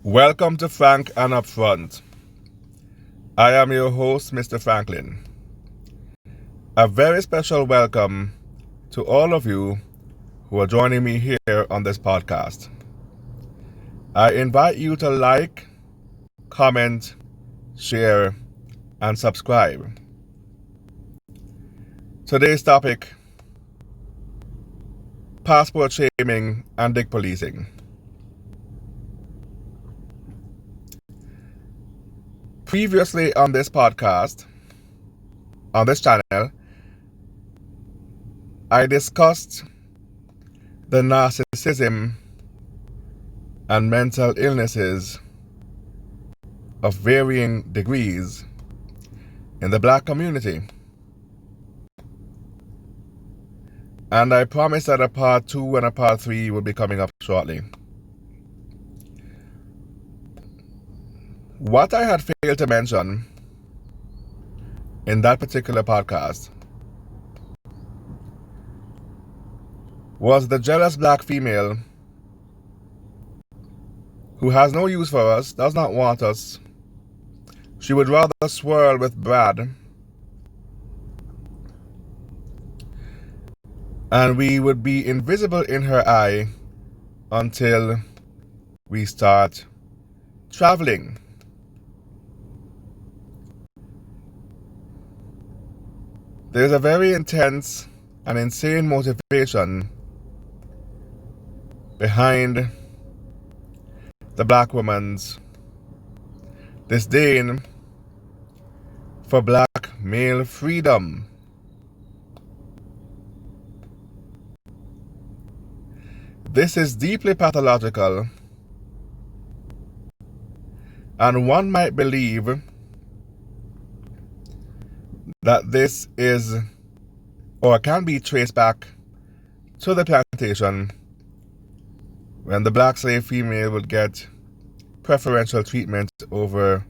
Welcome to Frank and Upfront. I am your host, Mr. Franklin. A very special welcome to all of you who are joining me here on this podcast. I invite you to like, comment, share, and subscribe. Today's topic: passport shaming and dick policing. Previously on this podcast, on this channel, I discussed the narcissism and mental illnesses of varying degrees in the Black community. And I promised that a part 2 and a part 3 will be coming up shortly. What I had failed to mention in that particular podcast was the jealous Black female who has no use for us, does not want us. She would rather swirl with Brad, and we would be invisible in her eye until we start traveling. There's a very intense and insane motivation behind the Black woman's disdain for Black male freedom. This is deeply pathological, and one might believe that this is or can be traced back to the plantation when the Black slave female would get preferential treatment over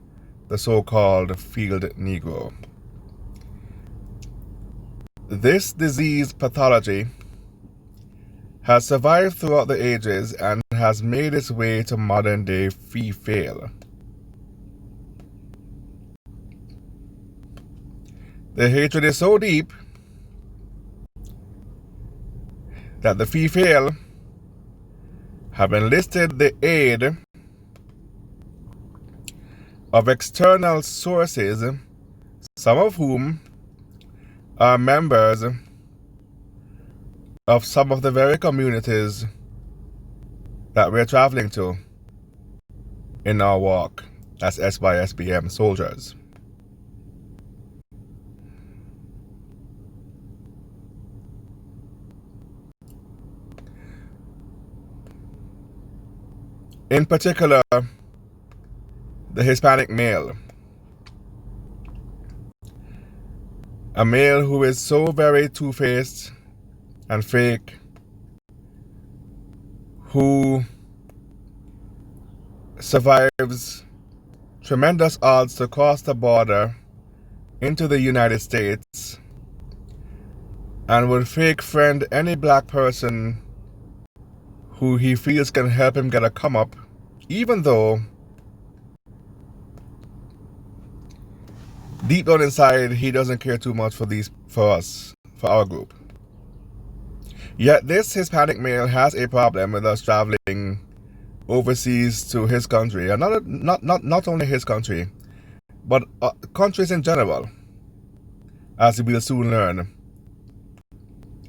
the so-called field Negro. This disease pathology has survived throughout the ages and has made its way to modern-day female. The hatred is so deep that the female have enlisted the aid of external sources, some of whom are members of some of the very communities that we're traveling to in our walk as SYSBM soldiers. In particular, the Hispanic male. A male who is so very two-faced and fake, who survives tremendous odds to cross the border into the United States and would fake friend any Black person who he feels can help him get a come up, even though deep down inside he doesn't care too much for us, for our group. Yet this Hispanic male has a problem with us traveling overseas to his country, and not only his country, but countries in general, as we will soon learn.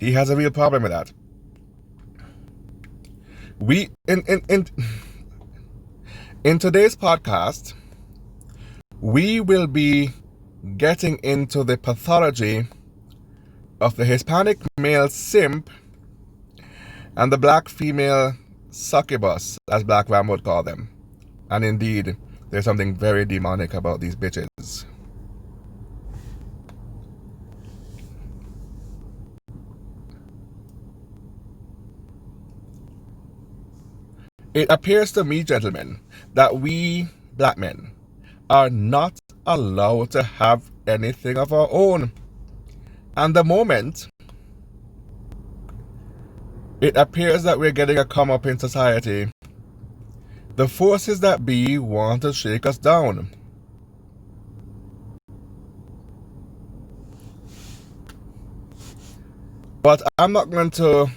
He has a real problem with that. In today's podcast, we will be getting into the pathology of the Hispanic male simp and the Black female succubus, as Black Ram would call them. And indeed, there's something very demonic about these bitches. It appears to me, gentlemen, that we Black men are not allowed to have anything of our own. And the moment it appears that we're getting a come up in society, The forces that be want to shake us down. But I'm not going to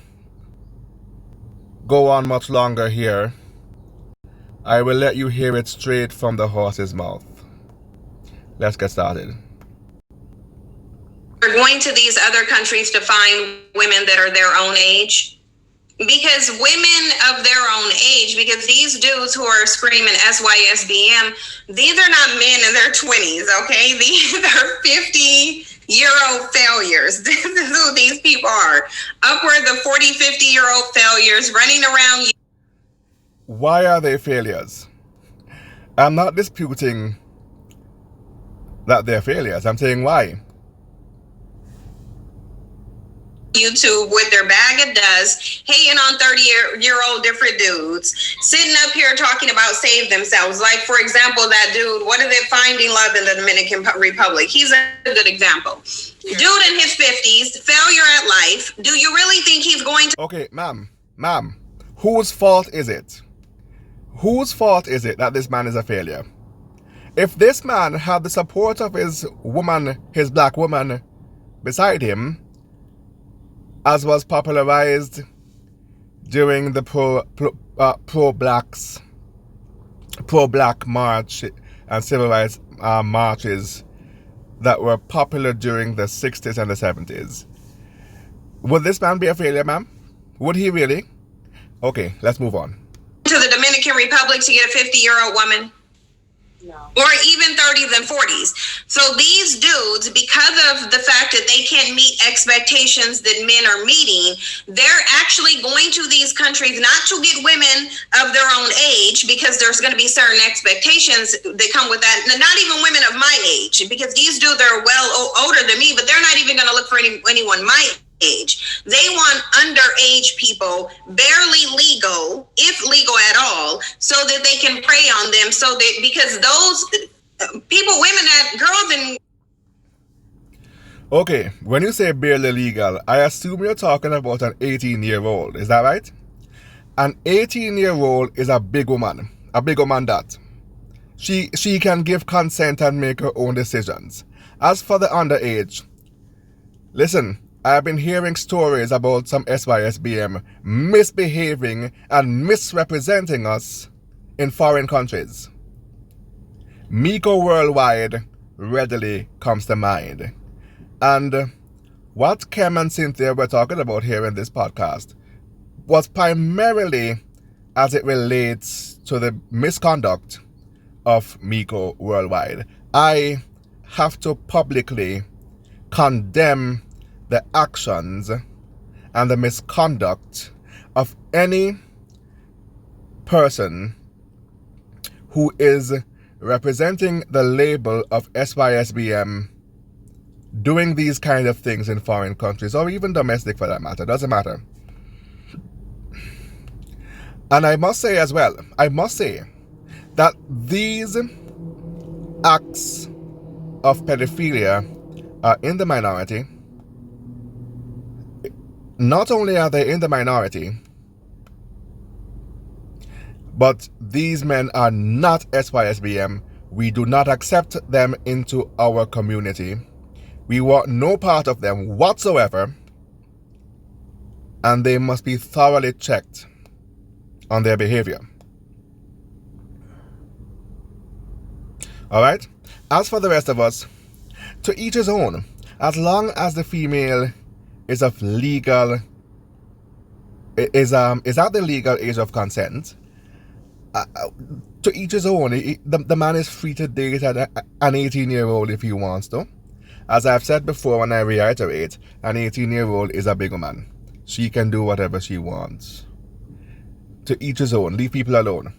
go on much longer here. I will let you hear it straight from the horse's mouth. Let's get started. We're going to these other countries to find women that are their own age. Because women of their own age, because these dudes who are screaming SYSBM, these are not men in their 20s, okay? These are 50-year-old failures. This is who these people are. Upwards of 40, 50-year-old failures running around. Why are they failures? I'm not disputing that they're failures. I'm saying why. YouTube with their bag of dust, hating on 30-year-old different dudes, sitting up here talking about save themselves. Like, for example, that dude, what is it, Finding Love in the Dominican Republic? He's a good example. Dude in his 50s, failure at life. Do you really think he's going to... Okay, ma'am, whose fault is it? Whose fault is it that this man is a failure? If this man had the support of his woman, his black woman, beside him, as was popularized during the pro-black march and civil rights marches that were popular during the 60s and the 70s. Would this man be a failure, ma'am? Would he really? Okay, let's move on. To the Dominican Republic to get a 50-year-old woman? No. Or even 30s and 40s. So these dudes, because of the fact that they can't meet expectations that men are meeting, they're actually going to these countries not to get women of their own age, because there's going to be certain expectations that come with that. Not even women of my age, because these dudes are well older than me, but they're not even going to look for anyone my age. They want underage people, barely legal, if legal at all, so that they can prey on them. So that, because those people, women, that girls and... Okay, when you say barely legal, I assume you're talking about an 18-year-old. Is that right? An 18-year-old is a big woman that she can give consent and make her own decisions. As for the underage, listen, I've been hearing stories about some SYSBM misbehaving and misrepresenting us in foreign countries. Miko Worldwide readily comes to mind. And what Kem and Cynthia were talking about here in this podcast was primarily as it relates to the misconduct of Miko Worldwide. I have to publicly condemn the actions and the misconduct of any person who is representing the label of SYSBM doing these kind of things in foreign countries, or even domestic for that matter. Doesn't matter. And I must say as well, that these acts of pedophilia are in the minority. Not only are they in the minority, but these men are not SYSBM. We do not accept them into our community. We want no part of them whatsoever, and they must be thoroughly checked on their behavior. Alright? As for the rest of us, to each his own. As long as the female is of legal, is at the legal age of consent, to each his own. The man is free to date an 18-year-old if he wants to. As I've said before, and I reiterate, an 18-year-old is a big woman. She can do whatever she wants. To each his own. Leave people alone.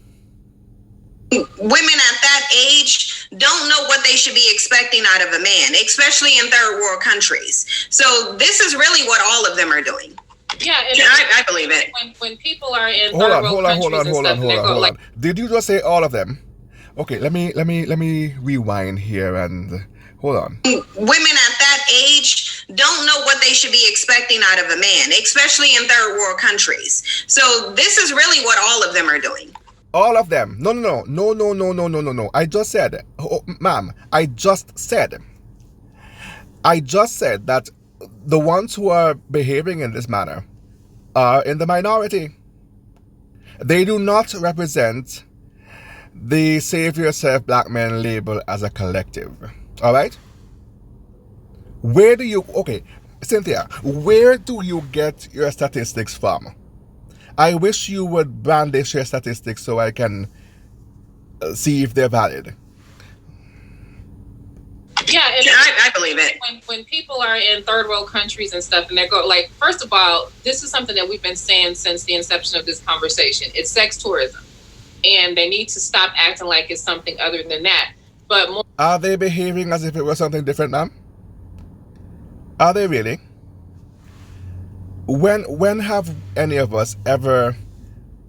Women at that age don't know what they should be expecting out of a man, especially in third world countries. So this is really what all of them are doing. Yeah, and I believe it. When people are in third world countries hold on. Did you just say all of them? Okay, let me rewind here and hold on. Women at that age don't know what they should be expecting out of a man, especially in third world countries. So this is really what all of them are doing. All of them. No. I just said, ma'am, I just said that the ones who are behaving in this manner are in the minority. They do not represent the save yourself black men label as a collective. All right? Okay, Cynthia, where do you get your statistics from? I wish you would brandish your statistics so I can see if they're valid. Yeah, and I believe it. When people are in third world countries and stuff, and they go, like, first of all, this is something that we've been saying since the inception of this conversation. It's sex tourism, and they need to stop acting like it's something other than that. But more, are they behaving as if it was something different, ma'am? Are they really? When have any of us ever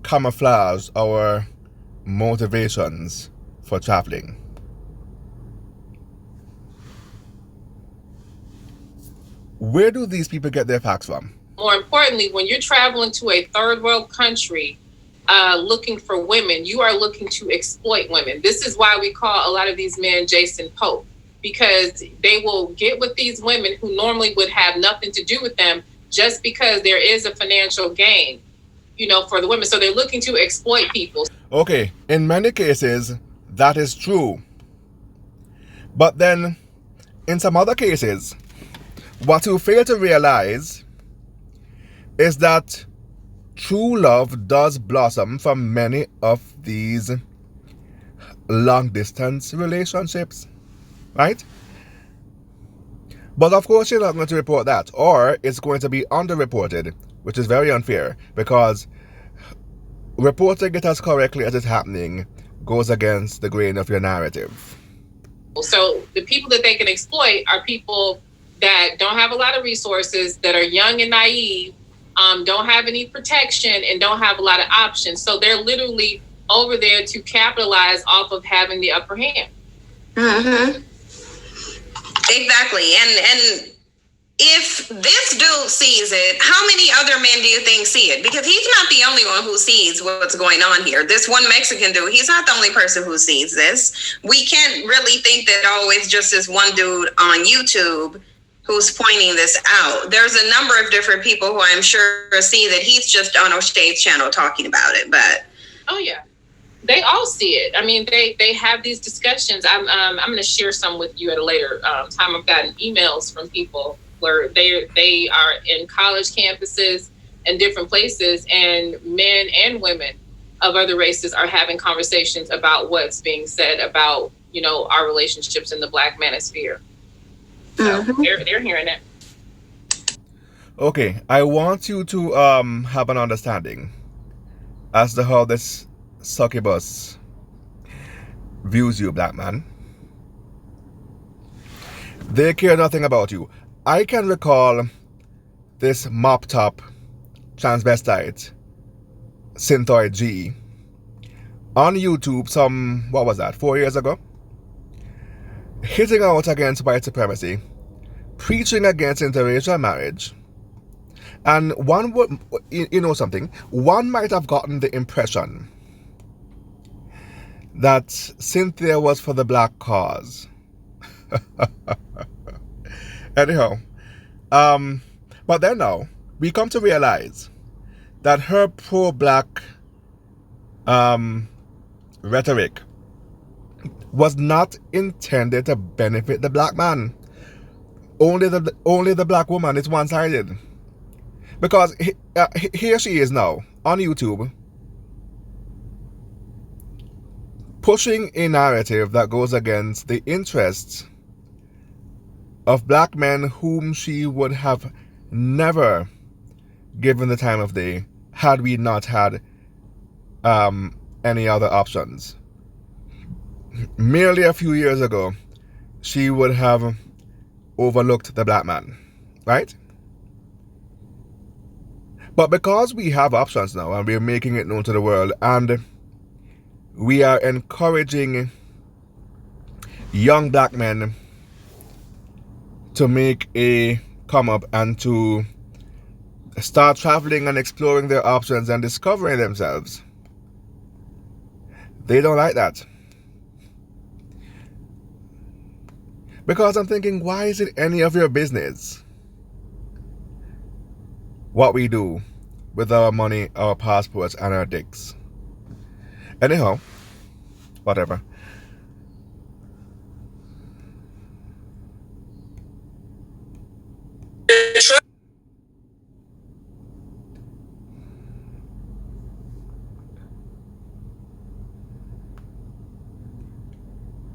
camouflaged our motivations for traveling? Where do these people get their facts from? more importantly, when you're traveling to a third world country looking for women, you are looking to exploit women. This is why we call a lot of these men Jason Pope, because they will get with these women who normally would have nothing to do with them just because there is a financial gain, for the women. So they're looking to exploit people. Okay, in many cases, that is true. But then, in some other cases, what you fail to realize is that true love does blossom from many of these long-distance relationships, right? But of course, you're not going to report that, or it's going to be underreported, which is very unfair, because reporting it as correctly as it's happening goes against the grain of your narrative. So the people that they can exploit are people that don't have a lot of resources, that are young and naive, don't have any protection, and don't have a lot of options. So they're literally over there to capitalize off of having the upper hand. Mm-hmm. Exactly. And if this dude sees it, how many other men do you think see it? Because he's not the only one who sees what's going on here. This one Mexican dude, he's not the only person who sees this. We can't really think that, it's just this one dude on YouTube who's pointing this out. There's a number of different people who I'm sure see that he's just on O'Shea's channel talking about it. But oh yeah, they all see it. I mean, they have these discussions. I'm going to share some with you at a later time. I've gotten emails from people where they are in college campuses and different places, and men and women of other races are having conversations about what's being said about, our relationships in the Black manosphere. So they're hearing it. Okay, I want you to have an understanding as to how this succubus views you, black man. They care nothing about you. I can recall this mop top transvestite, Cynthia G, on YouTube 4 years ago, hitting out against white supremacy, preaching against interracial marriage. And one would, something, one might have gotten the impression that Cynthia was for the black cause. Anyhow, but then now, we come to realize that her pro-black rhetoric was not intended to benefit the black man. Only the black woman is one-sided. Because here she is now, on YouTube, pushing a narrative that goes against the interests of black men whom she would have never given the time of day had we not had any other options. Merely a few years ago, she would have overlooked the black man, right? But because we have options now and we're making it known to the world, and we are encouraging young black men to make a come up and to start traveling and exploring their options and discovering themselves, They don't like that. Because I'm thinking, why is it any of your business what we do with our money, our passports, and our dicks? Anyhow, whatever.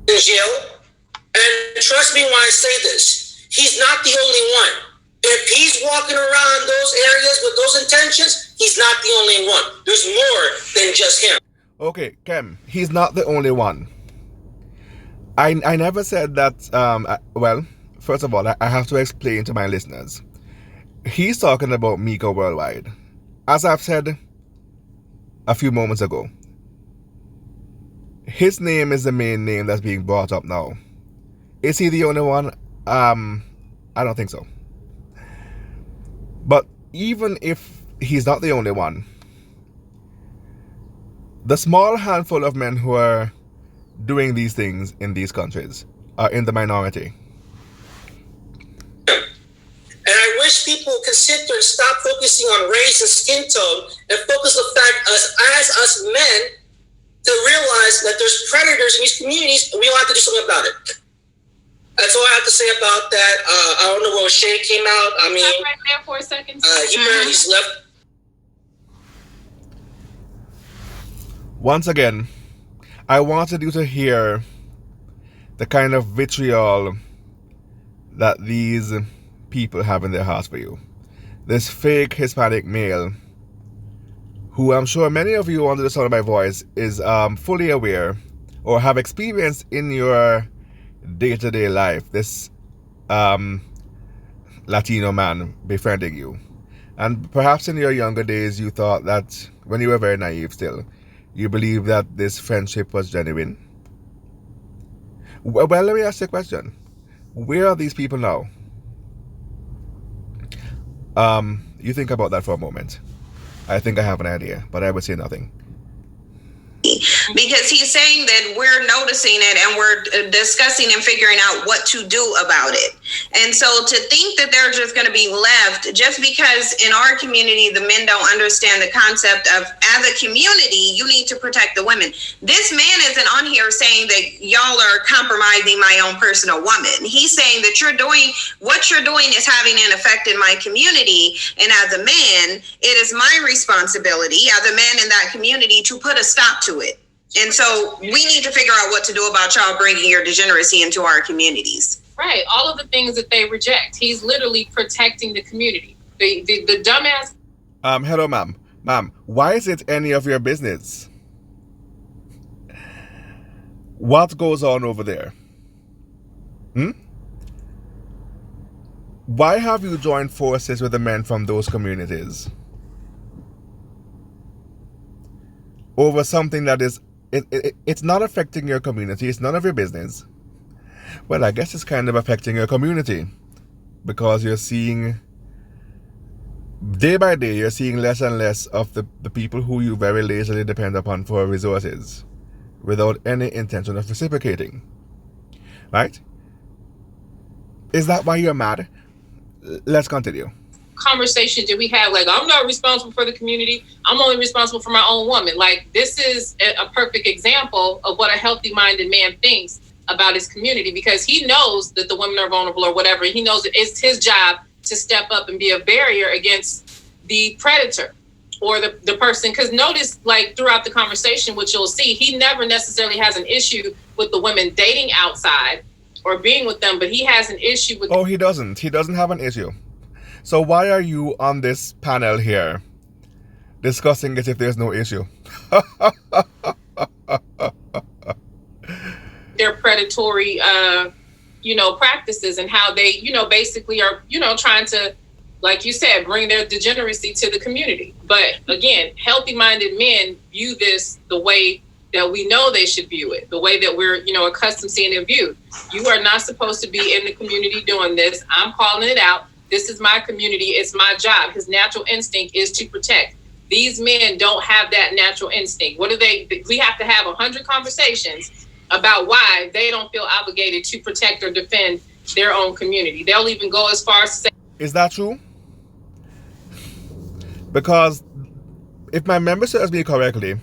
In jail, and trust me when I say this, he's not the only one. If he's walking around those areas with those intentions, he's not the only one. There's more than just him. Okay, Kem, he's not the only one. I never said that. Well, first of all, I have to explain to my listeners. He's talking about Miko Worldwide. As I've said a few moments ago, his name is the main name that's being brought up now. Is he the only one? I don't think so. But even if he's not the only one, the small handful of men who are doing these things in these countries are in the minority. And I wish people could sit there and stop focusing on race and skin tone and focus on the fact as us men to realize that there's predators in these communities and we all have to do something about it. That's all I have to say about that. I don't know where Shay came out. I mean, right there for a second. He barely slept. Once again, I wanted you to hear the kind of vitriol that these people have in their hearts for you. This fake Hispanic male, who I'm sure many of you under the sound of my voice is fully aware or have experienced in your day-to-day life, this Latino man befriending you. And perhaps in your younger days you thought that, when you were very naive still, you believed that this friendship was genuine. Well, let me ask you a question. Where are these people now? You think about that for a moment. I think I have an idea, but I would say nothing. Because he's saying that we're noticing it and we're discussing and figuring out what to do about it. And so to think that they're just going to be left just because in our community the men don't understand the concept of, as a community, you need to protect the women. This man isn't on here saying that y'all are compromising my own personal woman. He's saying that what you're doing is having an effect in my community, and as a man, it is my responsibility as a man in that community to put a stop to it. And so we need to figure out what to do about y'all bringing your degeneracy into our communities. Right. All of the things that they reject. He's literally protecting the community. The dumbass. Hello, ma'am. Ma'am, why is it any of your business what goes on over there? Why have you joined forces with the men from those communities over something that is it's not affecting your community? It's none of your business. Well, I guess it's kind of affecting your community, because you're seeing, day by day, you're seeing less and less of the people who you very lazily depend upon for resources without any intention of reciprocating. Right? Is that why you're mad? Let's continue. Conversation did we have? Like, I'm not responsible for the community. I'm only responsible for my own woman. Like, this is a perfect example of what a healthy-minded man thinks about his community, because he knows that the women are vulnerable or whatever. He knows that it's his job to step up and be a barrier against the predator or the person. Because notice, like, throughout the conversation, what you'll see, he never necessarily has an issue with the women dating outside or being with them, but he has an issue with... Oh, he doesn't. He doesn't have an issue. So why are you on this panel here discussing it if there's no issue? Their predatory, practices and how they, basically are, trying to, like you said, bring their degeneracy to the community. But again, healthy-minded men view this the way that we know they should view it, the way that we're, accustomed seeing it viewed. You are not supposed to be in the community doing this. I'm calling it out. This is my community. It's my job. His natural instinct is to protect. These men don't have that natural instinct. What do they? We have to have 100 conversations about why they don't feel obligated to protect or defend their own community. They'll even go as far as to say, is that true? Because if my memory serves me correctly,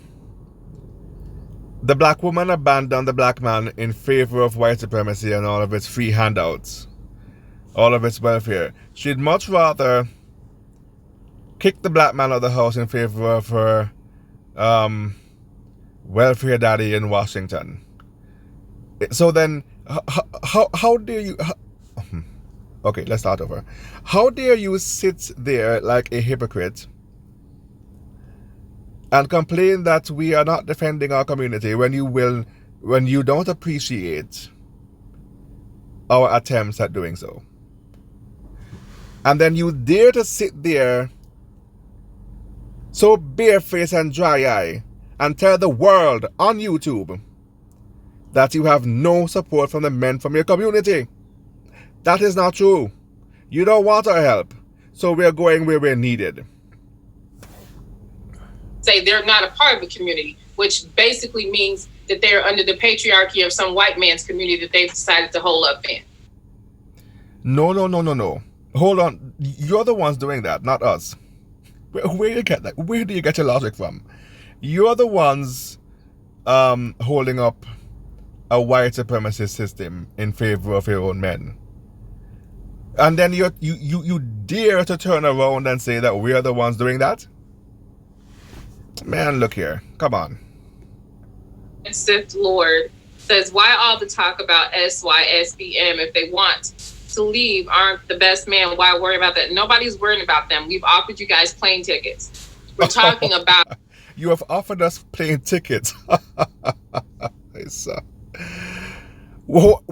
the black woman abandoned the black man in favor of white supremacy and all of its free handouts, all of its welfare. She'd much rather kick the black man out of the house in favor of her welfare daddy in Washington. So then, how dare you... Okay, let's start over. How dare you sit there like a hypocrite and complain that we are not defending our community when you don't appreciate our attempts at doing so? And then you dare to sit there so barefaced and dry-eyed and tell the world on YouTube that you have no support from the men from your community. That is not true. You don't want our help, so we're going where we're needed. say they're not a part of a community, which basically means that they're under the patriarchy of some white man's community that they've decided to hold up in. No. Hold on. You're the ones doing that, not us. Where do you get that? Where do you get your logic from? You're the ones holding up a white supremacist system in favor of your own men. And then you dare to turn around and say that we're the ones doing that? Man, look here. Come on. Sith Lord says, why all the talk about SYSBM? If they want to leave, aren't the best man? Why worry about that? Nobody's worrying about them. We've offered you guys plane tickets. We're talking about... You have offered us plane tickets. Well,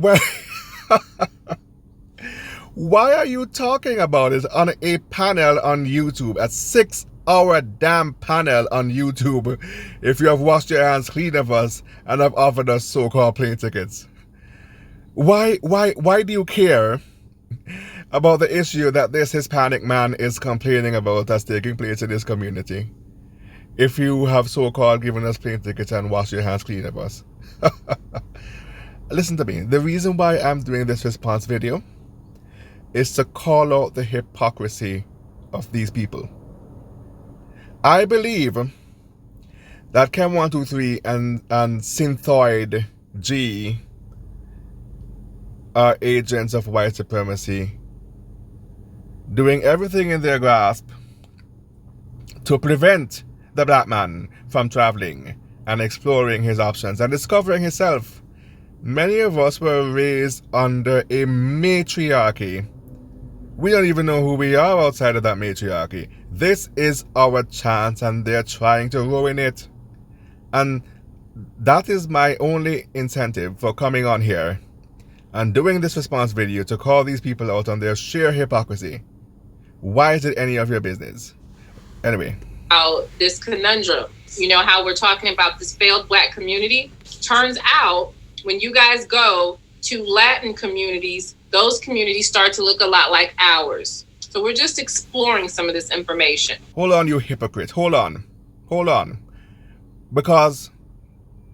why are you talking about it on a panel on YouTube, a 6-hour damn panel on YouTube, if you have washed your hands clean of us and have offered us so-called plane tickets? Why do you care about the issue that this Hispanic man is complaining about that's taking place in this community, if you have so-called given us plane tickets and washed your hands clean of us? Listen to me. The reason why I'm doing this response video is to call out the hypocrisy of these people. I believe that Chem123 and Synthoid G are agents of white supremacy, doing everything in their grasp to prevent the black man from traveling and exploring his options and discovering himself. Many of us were raised under a matriarchy. We don't even know who we are outside of that matriarchy. This is our chance and they're trying to ruin it. And that is my only incentive for coming on here and doing this response video, to call these people out on their sheer hypocrisy. Why is it any of your business? Anyway. This conundrum, you know how we're talking about this failed black community? Turns out when you guys go to Latin communities, those communities start to look a lot like ours. So we're just exploring some of this information. Hold on, you hypocrite. Hold on. Because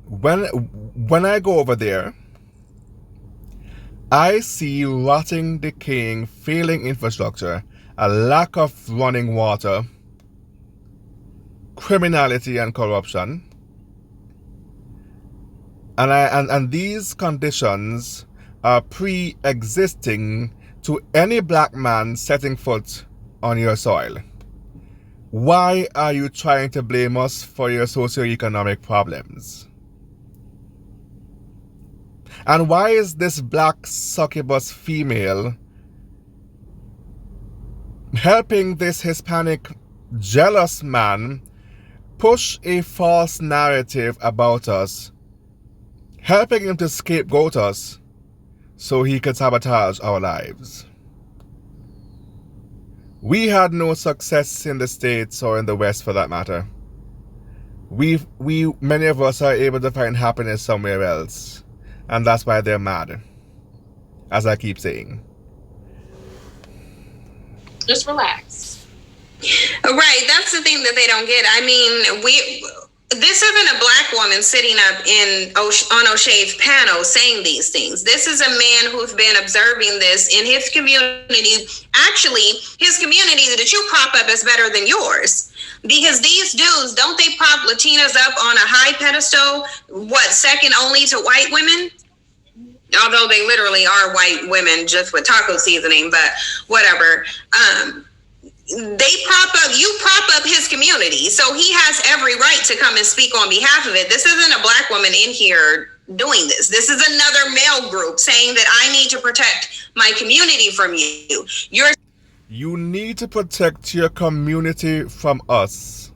when I go over there, I see rotting, decaying, failing infrastructure, a lack of running water, criminality and corruption. And these conditions are pre-existing to any black man setting foot on your soil. Why are you trying to blame us for your socioeconomic problems? And why is this black succubus female helping this Hispanic jealous man push a false narrative about us, helping him to scapegoat us so he could sabotage our lives? We had no success in the States or in the West for that matter. Many of us are able to find happiness somewhere else. And that's why they're mad, as I keep saying. Just relax. Right, that's the thing that they don't get. I mean, this isn't a black woman sitting up on O'Shea's panel saying these things. This is a man who's been observing this in his community. Actually, his community that you prop up is better than yours. Because these dudes, don't they prop Latinas up on a high pedestal? What, second only to white women? Although they literally are white women just with taco seasoning, but whatever. You prop up his community, so he has every right to come and speak on behalf of it. This isn't a black woman in here doing this. This is another male group saying that I need to protect my community from you. You need to protect your community from us.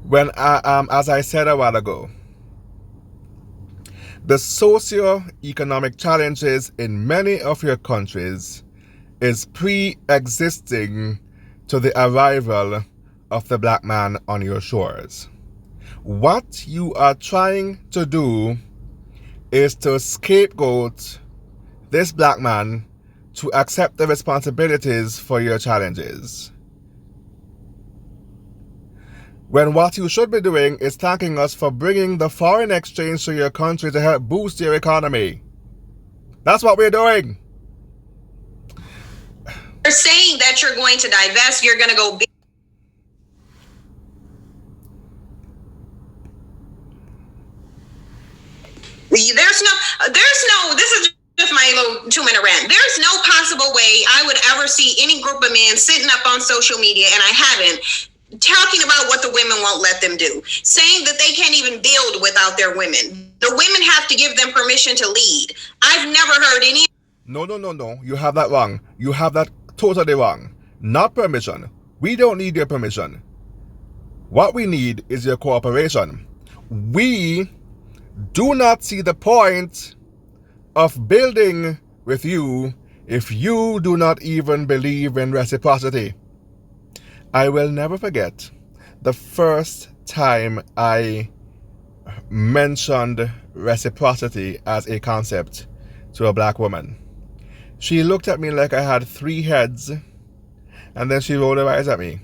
When as I said a while ago, the socio-economic challenges in many of your countries is pre-existing to the arrival of the black man on your shores. What you are trying to do is to scapegoat this black man to accept the responsibilities for your challenges, when what you should be doing is thanking us for bringing the foreign exchange to your country to help boost your economy. That's what we're doing. You're saying that you're going to divest, you're going to go big. This is just my little 2-minute rant. There's no possible way I would ever see any group of men sitting up on social media, and I haven't, talking about what the women won't let them do, saying that they can't even build without their women. The women have to give them permission to lead. I've never heard any. No. You have that wrong. You have that totally wrong. Not permission. We don't need your permission. What we need is your cooperation. We do not see the point of building with you if you do not even believe in reciprocity. I will never forget the first time I mentioned reciprocity as a concept to a black woman. She looked at me like I had 3 heads, and then she rolled her eyes at me.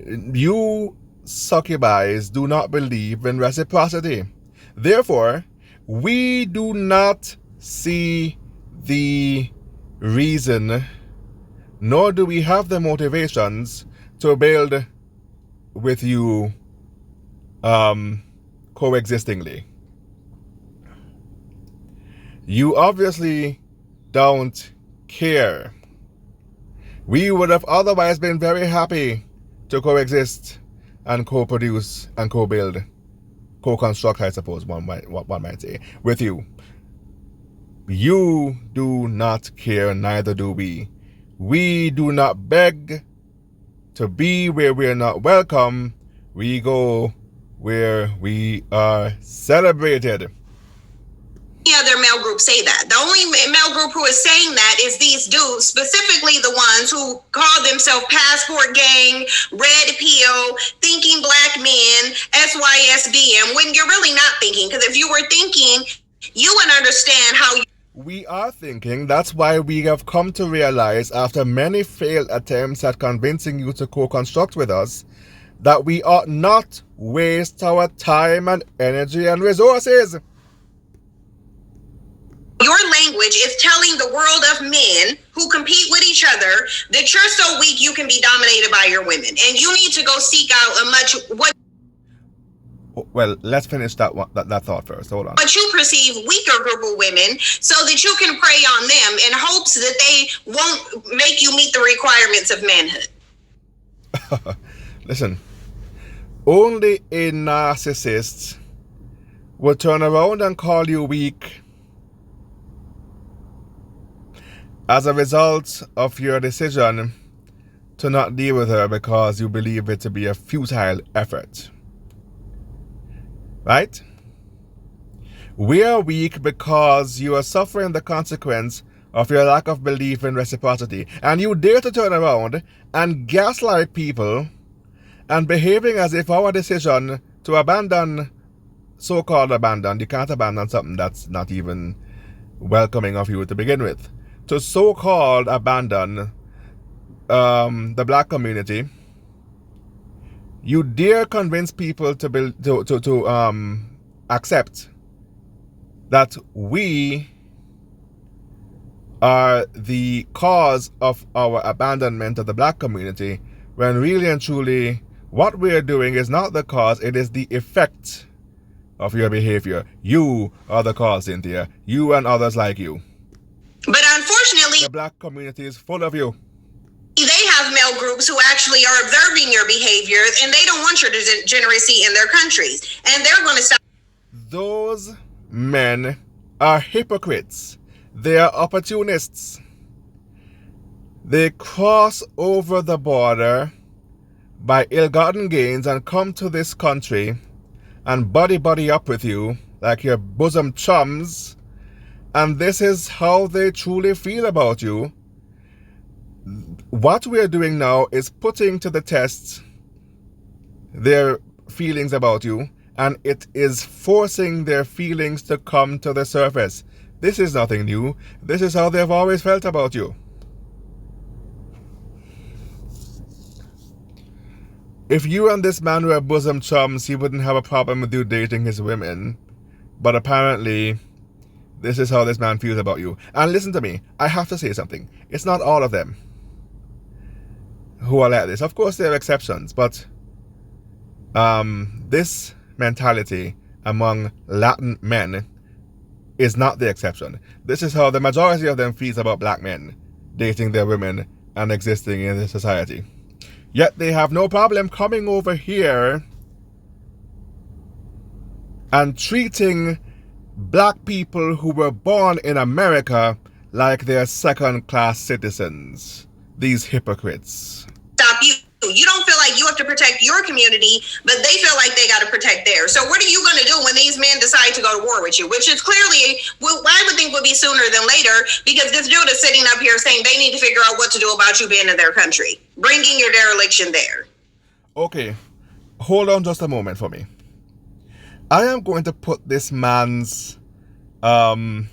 You succubis do not believe in reciprocity. Therefore, we do not see the reason, nor do we have the motivations to build with you coexistingly. You obviously don't care. We would have otherwise been very happy to coexist and co-produce and co-build, co-construct, I suppose one might say, with you. You do not care, neither do we. We do not beg to be where we are not welcome. We go where we are celebrated. Other male groups say that. The only male group who is saying that is these dudes, specifically the ones who call themselves Passport Gang, Red Pill, Thinking Black Men, SYSBM, when you're really not thinking. Because if you were thinking, you would understand how we are thinking. That's why we have come to realize, after many failed attempts at convincing you to co-construct with us, that we ought not waste our time and energy and resources. Your language is telling the world of men who compete with each other that you're so weak you can be dominated by your women, and you need to go seek out Well, let's finish that thought first. Hold on. What you perceive weaker group of women, so that you can prey on them in hopes that they won't make you meet the requirements of manhood. Listen, only a narcissist will turn around and call you weak as a result of your decision to not deal with her because you believe it to be a futile effort. Right? We are weak because you are suffering the consequence of your lack of belief in reciprocity. And you dare to turn around and gaslight people and behaving as if our decision to abandon, so-called abandon, you can't abandon something that's not even welcoming of you to begin with. To so-called abandon the black community, you dare convince people to accept that we are the cause of our abandonment of the black community, when really and truly what we are doing is not the cause, it is the effect of your behavior. You are the cause, Cynthia. You and others like you. But unfortunately, the black community is full of you. They have male groups who actually are observing your behaviors, and they don't want your degeneracy in their countries. And they're going to stop. Those men are hypocrites. They are opportunists. They cross over the border by ill-gotten gains and come to this country and buddy up with you like your bosom chums. And this is how they truly feel about you. What we are doing now is putting to the test their feelings about you, and it is forcing their feelings to come to the surface. This is nothing new. This is how they've always felt about you. If you and this man were bosom chums, he wouldn't have a problem with you dating his women. But apparently, this is how this man feels about you. And listen to me, I have to say something. It's not all of them who are like this. Of course, there are exceptions, but this mentality among Latin men is not the exception. This is how the majority of them feels about black men dating their women and existing in the society. Yet they have no problem coming over here and treating black people who were born in America like they're second-class citizens. These hypocrites. Stop you. You don't feel like you have to protect your community, but they feel like they got to protect theirs. So what are you going to do when these men decide to go to war with you? Which is clearly, well, I would think would be sooner than later, because this dude is sitting up here saying they need to figure out what to do about you being in their country, bringing your dereliction there. Okay, hold on just a moment for me. I am going to put this man's fake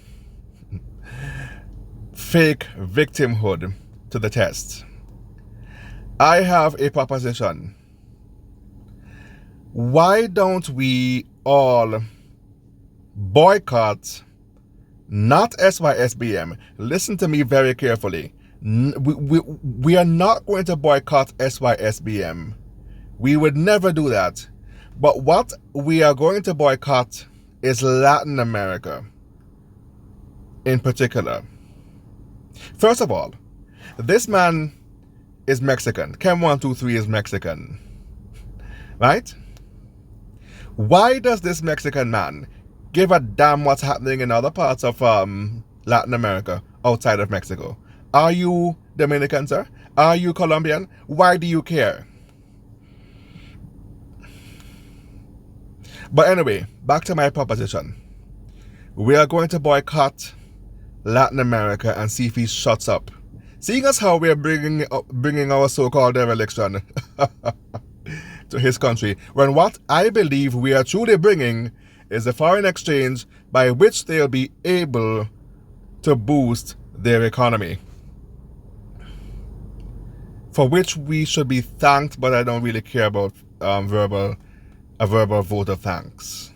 victimhood to the test. I have a proposition. Why don't we all boycott, not SYSBM? Listen to me very carefully. We are not going to boycott SYSBM. We would never do that. But what we are going to boycott is Latin America in particular. First of all, this man is Mexican. Chem123 is Mexican. Right? Why does this Mexican man give a damn what's happening in other parts of Latin America outside of Mexico? Are you Dominican, sir? Are you Colombian? Why do you care? But anyway, back to my proposition. We are going to boycott Latin America and see if he shuts up. Seeing as how we are bringing our so-called dereliction to his country, when what I believe we are truly bringing is a foreign exchange by which they'll be able to boost their economy, for which we should be thanked, but I don't really care about a verbal vote of thanks.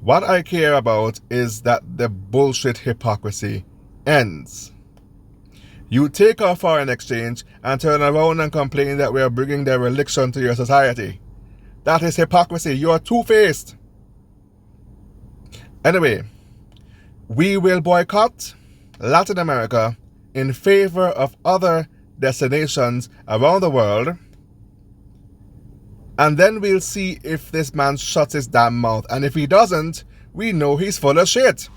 What I care about is that the bullshit hypocrisy ends. You take our foreign exchange and turn around and complain that we are bringing dereliction to your society. That is hypocrisy. You are two-faced. Anyway, we will boycott Latin America in favor of other destinations around the world, and then we'll see if this man shuts his damn mouth. And if he doesn't, we know he's full of shit.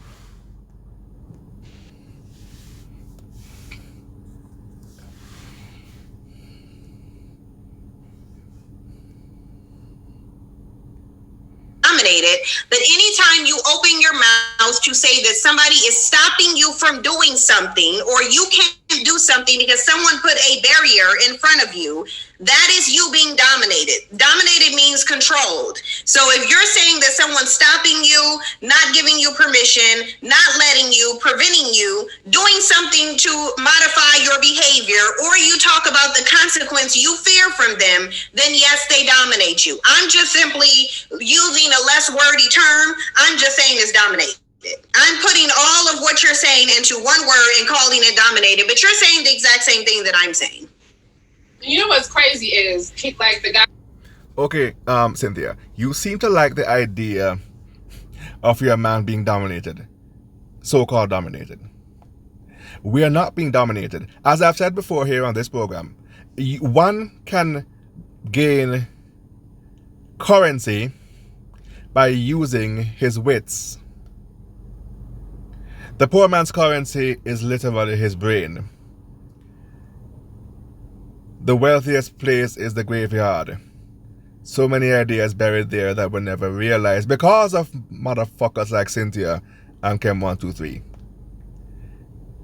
That anytime you open your mouth to say that somebody is stopping you from doing something, or you can't do something because someone put a barrier in front of you, that is you being dominated. Dominated means controlled. So if you're saying that someone's stopping you, not giving you permission, not letting you, preventing you, doing something to modify your behavior, or you talk about the consequence you fear from them, then yes, they dominate you. I'm just simply using a less wordy term. I'm just saying it's dominated. I'm putting all of what you're saying into one word and calling it dominated, but you're saying the exact same thing that I'm saying. You know what's crazy is, like the guy. Okay, Cynthia, you seem to like the idea of your man being dominated, so-called dominated. We are not being dominated. As I've said before here on this program, one can gain currency by using his wits. The poor man's currency is literally his brain. The wealthiest place is the graveyard. So many ideas buried there that were never realized because of motherfuckers like Cynthia and Chem123.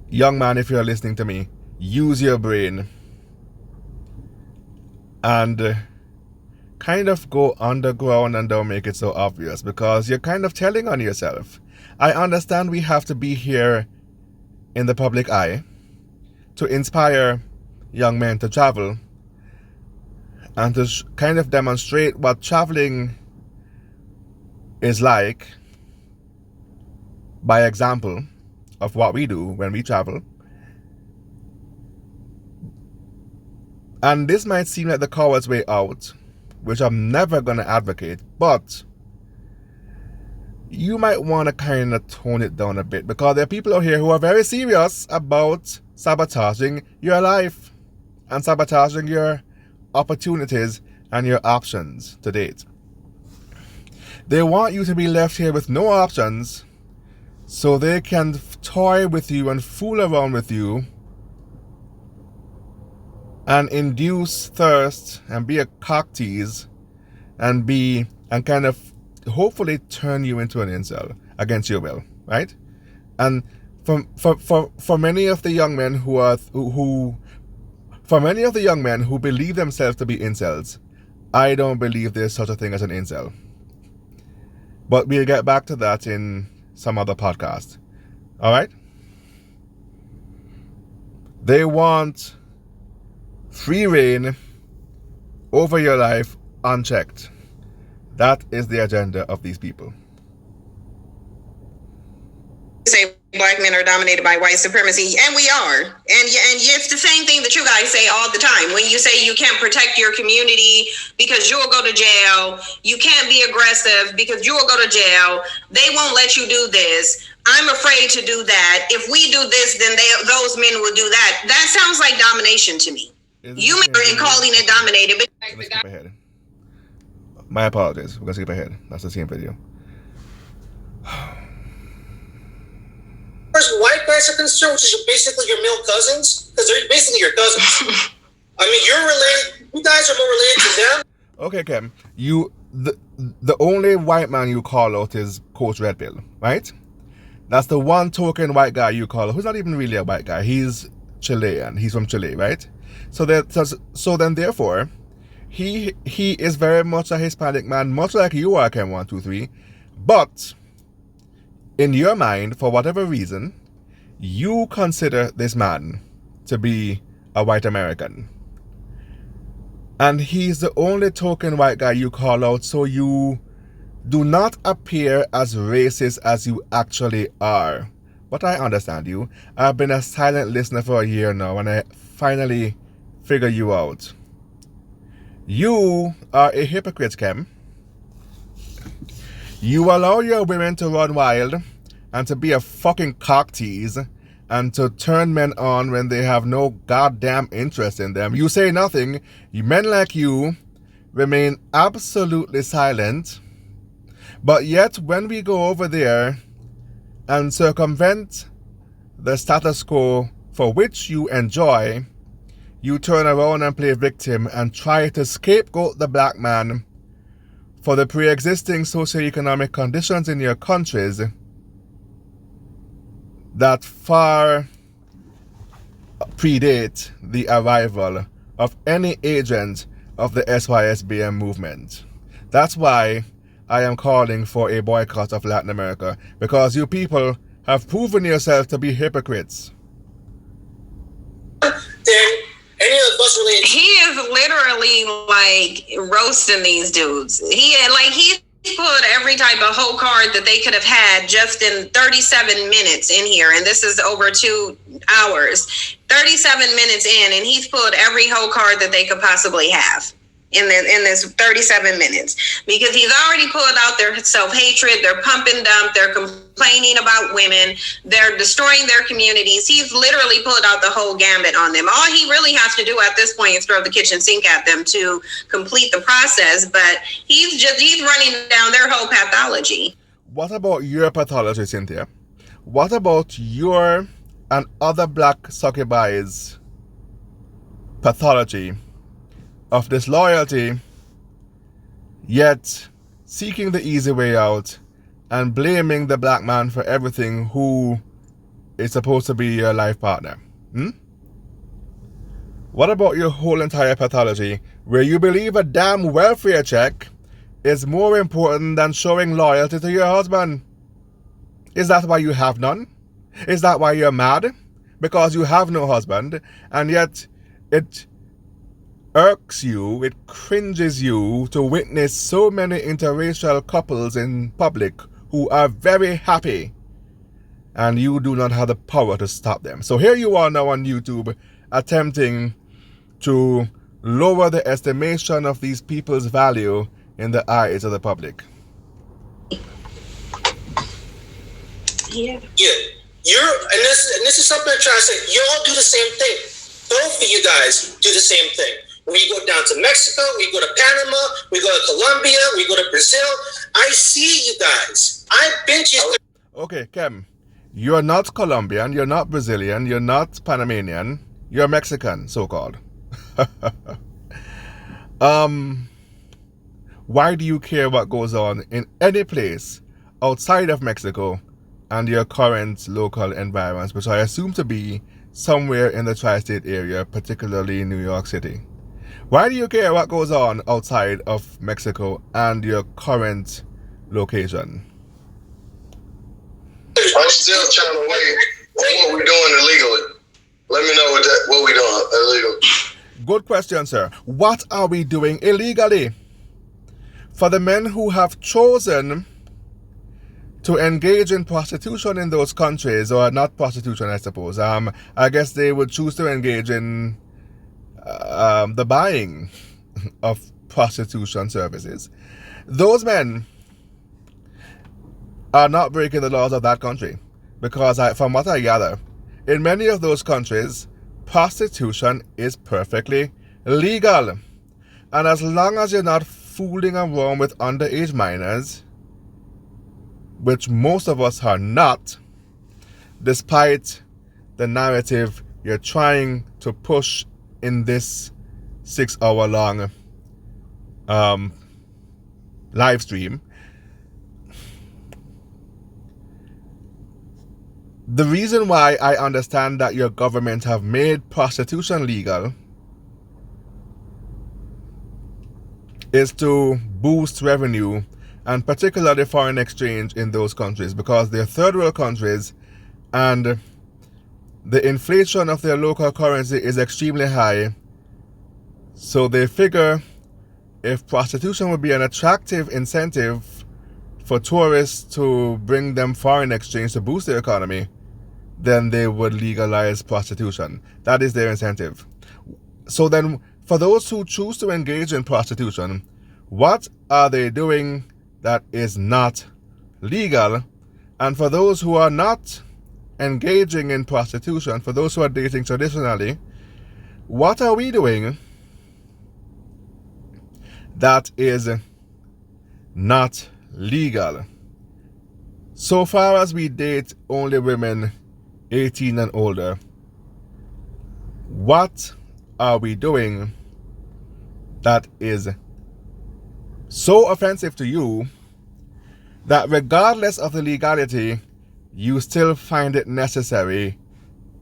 Young man, if you're listening to me, use your brain and kind of go underground and don't make it so obvious, because you're kind of telling on yourself. I understand we have to be here in the public eye to inspire young men to travel and to kind of demonstrate what traveling is like by example of what we do when we travel. And this might seem like the coward's way out, which I'm never going to advocate, but you might want to kind of tone it down a bit, because there are people out here who are very serious about sabotaging your life and sabotaging your opportunities and your options to date. They want you to be left here with no options so they can toy with you and fool around with you and induce thirst and be a cock tease and kind of hopefully turn you into an incel against your will, right? And for many of the young men who believe themselves to be incels, I don't believe there's such a thing as an incel. But we'll get back to that in some other podcast. All right? They want free reign over your life unchecked. That is the agenda of these people. Say black men are dominated by white supremacy, and we are. And it's the same thing that you guys say all the time. When you say you can't protect your community because you'll go to jail, you can't be aggressive because you will go to jail, they won't let you do this, I'm afraid to do that, if we do this, then those men will do that. That sounds like domination to me. You are calling it dominated, but let's skip ahead. My apologies. We're going to skip ahead. That's the same video. As white guys are concerned, which is basically your male cousins, because they're basically your cousins. I mean, you're related. You guys are more related to them. Okay, Kim. The only white man you call out is Coach Red Pill, right? That's the one token white guy you call out, who's not even really a white guy. He's Chilean. He's from Chile, right? So then, therefore, he is very much a Hispanic man, much like you are, Chem123. But in your mind, for whatever reason, you consider this man to be a white American. And he's the only token white guy you call out, so you do not appear as racist as you actually are. But I understand you. I've been a silent listener for a year now, and I finally figure you out. You are a hypocrite, Kem. You allow your women to run wild and to be a fucking cock tease and to turn men on when they have no goddamn interest in them. You say nothing. Men like you remain absolutely silent. But yet, when we go over there and circumvent the status quo for which you enjoy, you turn around and play victim and try to scapegoat the black man for the pre-existing socioeconomic conditions in your countries that far predate the arrival of any agent of the SYSBM movement. That's why I am calling for a boycott of Latin America, because you people have proven yourself to be hypocrites. Then any of us really. He is literally like roasting these dudes. He put every type of whole card that they could have had just in 37 minutes in here, and this is over 2 hours. 37 minutes in, and he's pulled every whole card that they could possibly have in this 37 minutes, because he's already pulled out their self-hatred, their pump and dump, they're complaining about women, they're destroying their communities. He's literally pulled out the whole gambit on them. All he really has to do at this point is throw the kitchen sink at them to complete the process, but he's running down their whole pathology. What about your pathology, Cynthia? What about your and other black succubies pathology of disloyalty, yet seeking the easy way out and blaming the black man for everything who is supposed to be your life partner? What about your whole entire pathology where you believe a damn welfare check is more important than showing loyalty to your husband? Is that why you have none? Is that why you're mad? Because you have no husband, and yet it irks you, it cringes you to witness so many interracial couples in public who are very happy, and you do not have the power to stop them. So here you are now on YouTube attempting to lower the estimation of these people's value in the eyes of the public. Yeah. And this is something I'm trying to say. You all do the same thing. Both of you guys do the same thing. We go down to Mexico, we go to Panama, we go to Colombia, we go to Brazil. I see you guys. I've been to you. Okay, Kem, you're not Colombian, you're not Brazilian, you're not Panamanian, you're Mexican, so-called. Why do you care what goes on in any place outside of Mexico and your current local environments, which I assume to be somewhere in the tri-state area, particularly New York City? Why do you care what goes on outside of Mexico and your current location? I'm still trying to wait. What we doing illegally? Let me know what we doing illegal. Good question, sir. What are we doing illegally? For the men who have chosen to engage in prostitution in those countries, or not prostitution, I suppose. I guess they would choose to engage in the buying of prostitution services. Those men are not breaking the laws of that country, because from what I gather, in many of those countries, prostitution is perfectly legal. And as long as you're not fooling around with underage minors, which most of us are not, despite the narrative you're trying to push in this 6-hour-long live stream. The reason why I understand that your government have made prostitution legal is to boost revenue, and particularly foreign exchange in those countries, because they're third world countries and the inflation of their local currency is extremely high. So they figure if prostitution would be an attractive incentive for tourists to bring them foreign exchange to boost their economy, then they would legalize prostitution. That is their incentive. So then, for those who choose to engage in prostitution, what are they doing that is not legal? And for those who are not engaging in prostitution, for those who are dating traditionally, what are we doing that is not legal? So far as we date only women 18 and older, what are we doing that is so offensive to you that regardless of the legality, you still find it necessary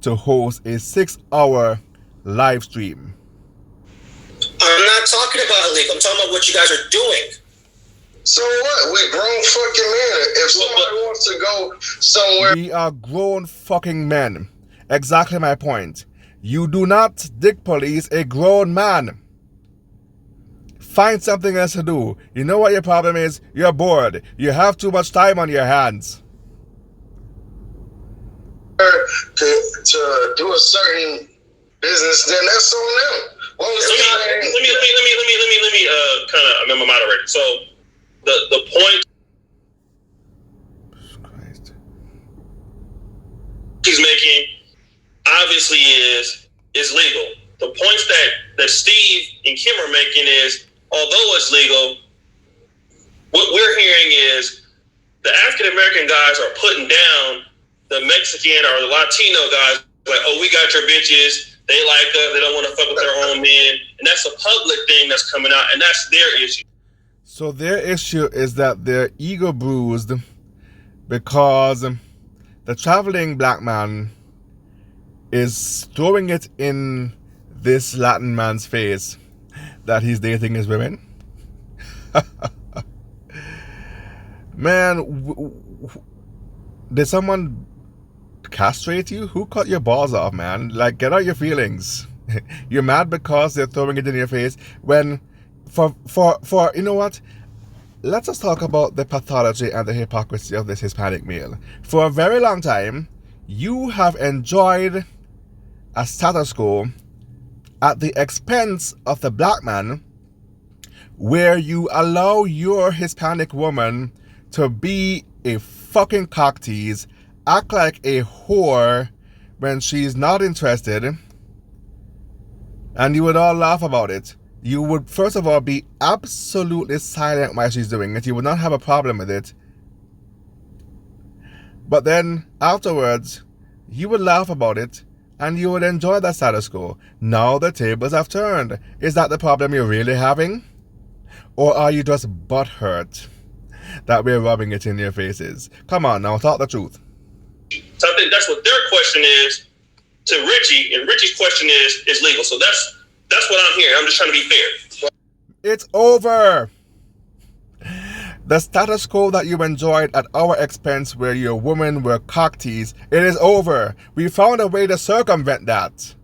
to host a 6-hour live stream. I'm not talking about illegal. I'm talking about what you guys are doing. So what? We grown fucking men. If somebody wants to go somewhere, We are grown fucking men. Exactly my point. You do not dick police a grown man. Find something else to do. You know what your problem is? You're bored. You have too much time on your hands. to do a certain business, then that's on them. Well, Let me kind of, I'm a moderator. So the point Christ. he's making obviously is legal. The points that Steve and Kim are making is, although it's legal, what we're hearing is the African American guys are putting down the Mexican or the Latino guys, like, oh, we got your bitches. They like us. They don't want to fuck with their own men. And that's a public thing that's coming out, and that's their issue. So their issue is that they're ego bruised because the traveling black man is throwing it in this Latin man's face that he's dating his women. Man, did someone castrate you? Who cut your balls off, man? Like, get out your feelings. You're mad because they're throwing it in your face when for you know what? Let's just talk about the pathology and the hypocrisy of this Hispanic male. For a very long time, you have enjoyed a status quo at the expense of the black man, where you allow your Hispanic woman to be a fucking cock tease, act like a whore when she's not interested, and you would all laugh about it. You would, first of all, be absolutely silent while she's doing it. You would not have a problem with it. But then, afterwards, you would laugh about it, and you would enjoy that status quo. Now the tables have turned. Is that the problem you're really having? Or are you just butthurt that we're rubbing it in your faces? Come on now, talk the truth. So I think that's what their question is to Richie, and Richie's question is legal. So that's what I'm hearing. I'm just trying to be fair. It's over. The status quo that you enjoyed at our expense, where your women were cock teased, it is over. We found a way to circumvent that.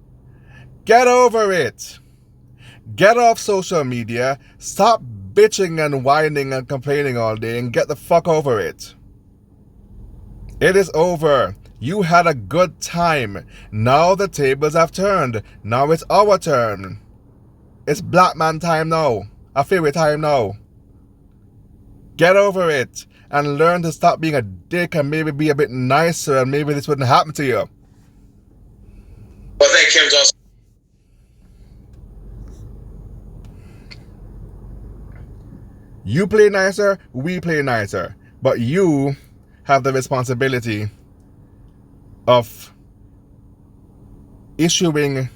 Get over it. Get off social media. Stop bitching and whining and complaining all day and get the fuck over it. It is over. You had a good time. Now the tables have turned. Now it's our turn. It's black man time now. Our favorite time now. Get over it and learn to stop being a dick and maybe be a bit nicer, and maybe this wouldn't happen to you. Well, I think Kim's also. You play nicer, we play nicer. But you have the responsibility of issuing...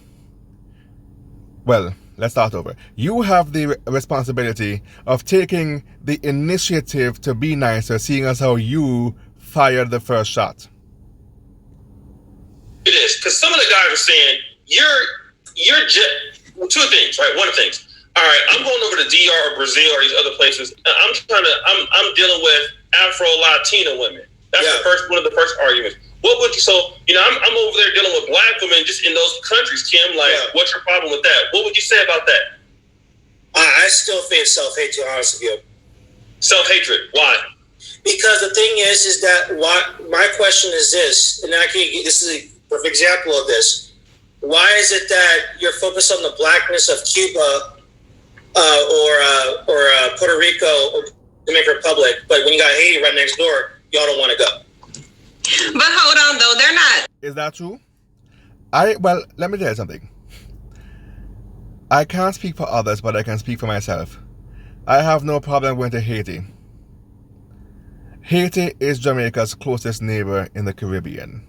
Well, let's start over. You have the responsibility of taking the initiative to be nicer, seeing as how you fired the first shot. It is, because some of the guys are saying, you're just, two things, right? One of the things. All right, I'm going over to DR or Brazil or these other places. I'm dealing with Afro-Latino women. That's one of the first arguments. What would you, I'm over there dealing with black women just in those countries, Kim. Like, what's your problem with that? What would you say about that? I still face self-hate, to be honest with you. Self-hatred. Why? Because the thing is that my question is this, and this is a perfect example of this. Why is it that you're focused on the blackness of Cuba or Puerto Rico or Dominican Republic, but when you got Haiti right next door, y'all don't want to go? But hold on, though, they're not. Is that true? Well, let me tell you something. I can't speak for others, but I can speak for myself. I have no problem going to Haiti. Haiti is Jamaica's closest neighbor in the Caribbean.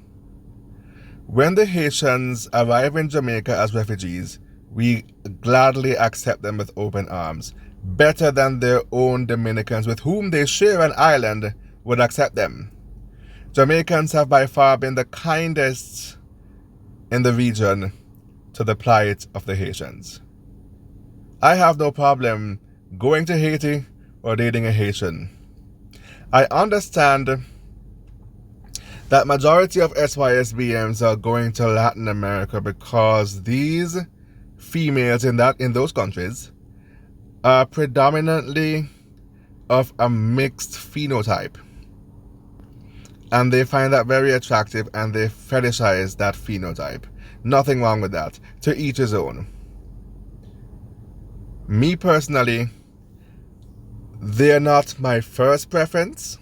When the Haitians arrive in Jamaica as refugees, we gladly accept them with open arms, better than their own Dominicans with whom they share an island would accept them. Jamaicans have by far been the kindest in the region to the plight of the Haitians. I have no problem going to Haiti or dating a Haitian. I understand that majority of SYSBMs are going to Latin America because these females in those countries are predominantly of a mixed phenotype. And they find that very attractive and they fetishize that phenotype. Nothing wrong with that. To each his own. Me personally, they're not my first preference.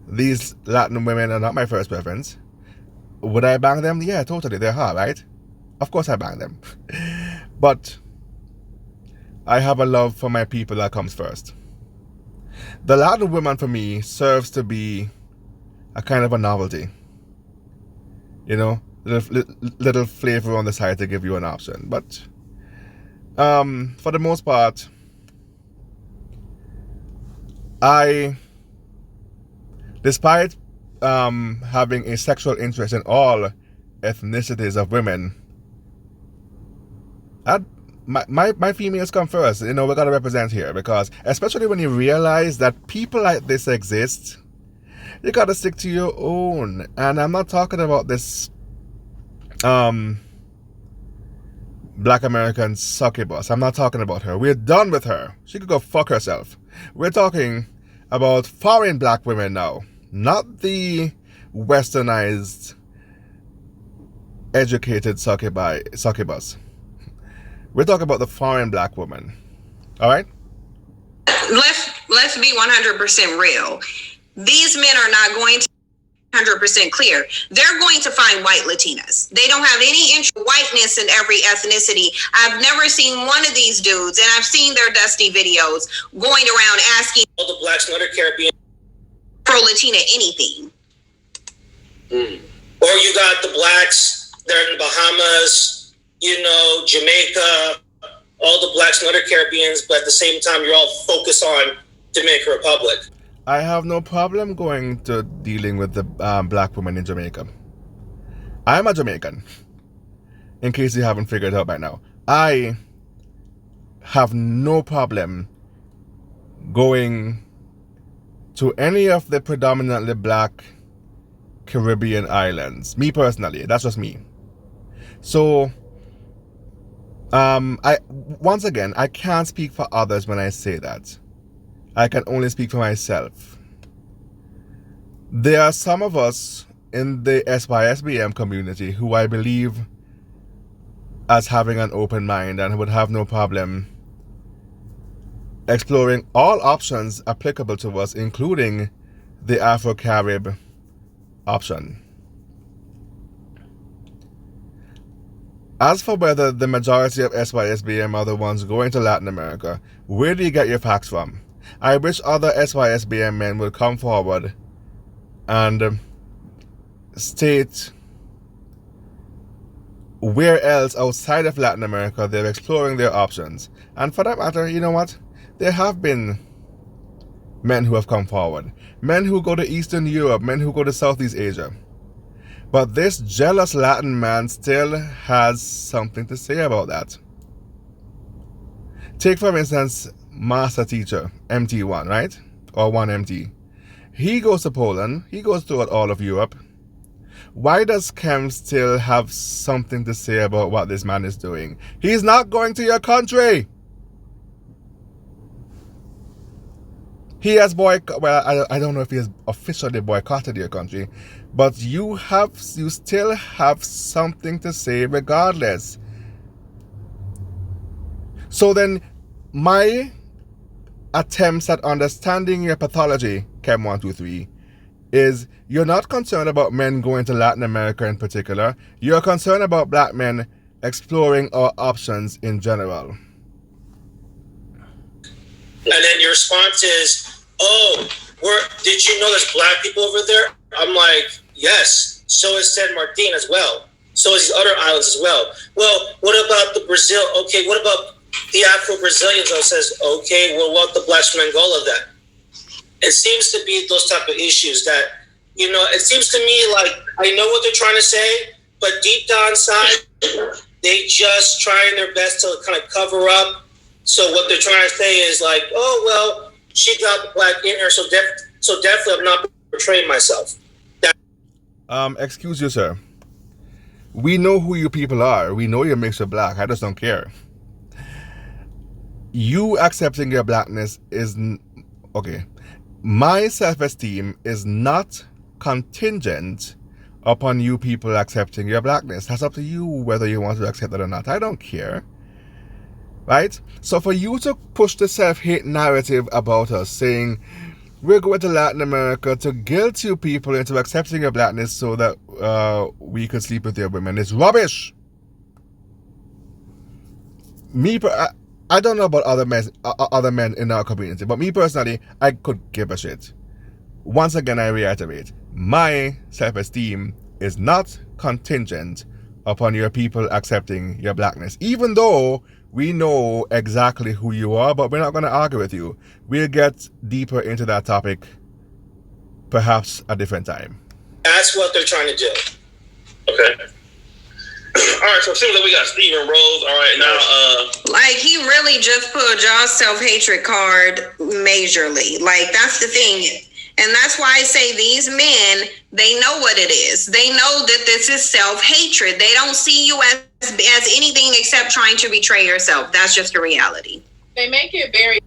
These Latin women are not my first preference. Would I bang them? Yeah, totally. They're hot, right? Of course I bang them. But I have a love for my people that comes first. The Latin woman for me serves to be a kind of a novelty. You know, little flavor on the side to give you an option. But for the most part, despite having a sexual interest in all ethnicities of women, my females come first. You know, we gotta represent here, because especially when you realize that people like this exist, you gotta stick to your own. And I'm not talking about this Black American succubus. I'm not talking about her. We're done with her. She could go fuck herself. We're talking about foreign black women now, not the westernized, educated succubus. We're talking about the foreign black woman. All right? Let's be 100% real. These men are not going to 100% clear. They're going to find white Latinas. They don't have any interest in whiteness in every ethnicity. I've never seen one of these dudes, and I've seen their dusty videos going around asking all the blacks in other Caribbean pro-Latina anything. Or you got the blacks that are in the Bahamas, you know, Jamaica, all the blacks in other Caribbeans, but at the same time, you're all focused on Dominican Republic. I have no problem going to dealing with the black women in Jamaica. I'm a Jamaican, in case you haven't figured it out by now. I have no problem going to any of the predominantly black Caribbean islands. Me personally, that's just me. So, once again, I can't speak for others when I say that. I can only speak for myself. There are some of us in the SYSBM community who I believe as having an open mind and would have no problem exploring all options applicable to us, including the Afro-Carib option. As for whether the majority of SYSBM are the ones going to Latin America, where do you get your facts from? I wish other SYSBM men would come forward and state where else outside of Latin America they're exploring their options. And for that matter, you know what? There have been men who have come forward. Men who go to Eastern Europe, men who go to Southeast Asia. But this jealous Latin man still has something to say about that. Take, for instance, Master Teacher, MT1, right? Or 1MT. He goes to Poland. He goes throughout all of Europe. Why does Kem still have something to say about what this man is doing? He's not going to your country. He has I don't know if he has officially boycotted your country, but you still have something to say regardless. So then, my attempts at understanding your pathology, Chem123, is you're not concerned about men going to Latin America in particular. You're concerned about black men exploring our options in general. And then your response is, oh, did you know there's black people over there? I'm like, yes. So is San Martin as well. So is these other islands as well. Well, what about the Brazil? Okay, what about the Afro-Brazilians? I says, okay, well, what the blacks from Angola then? It seems to be those type of issues that, you know, it seems to me like I know what they're trying to say, but deep down inside, they just trying their best to kind of cover up. So what they're trying to say is like, oh, well, she got black in her, so definitely I'm not portraying myself. Excuse you, sir. We know who you people are. We know you're mixed with black. I just don't care. You accepting your blackness is... Okay. My self-esteem is not contingent upon you people accepting your blackness. That's up to you whether you want to accept it or not. I don't care. Right? So for you to push the self-hate narrative about us, saying we're going to Latin America to guilt you people into accepting your blackness so that we could sleep with your women, is rubbish. I don't know about other men in our community, but me personally, I could give a shit. Once again, I reiterate, my self-esteem is not contingent upon your people accepting your blackness, even though we know exactly who you are, but we're not going to argue with you. We'll get deeper into that topic perhaps a different time. That's what they're trying to do. Okay. All right, so it seems like we got Steven Rose. All right, now, like, he really just pulled y'all's self-hatred card majorly. Like, that's the thing. And that's why I say these men, they know what it is. They know that this is self-hatred. They don't see you as anything except trying to betray yourself. That's just the reality. They make it very...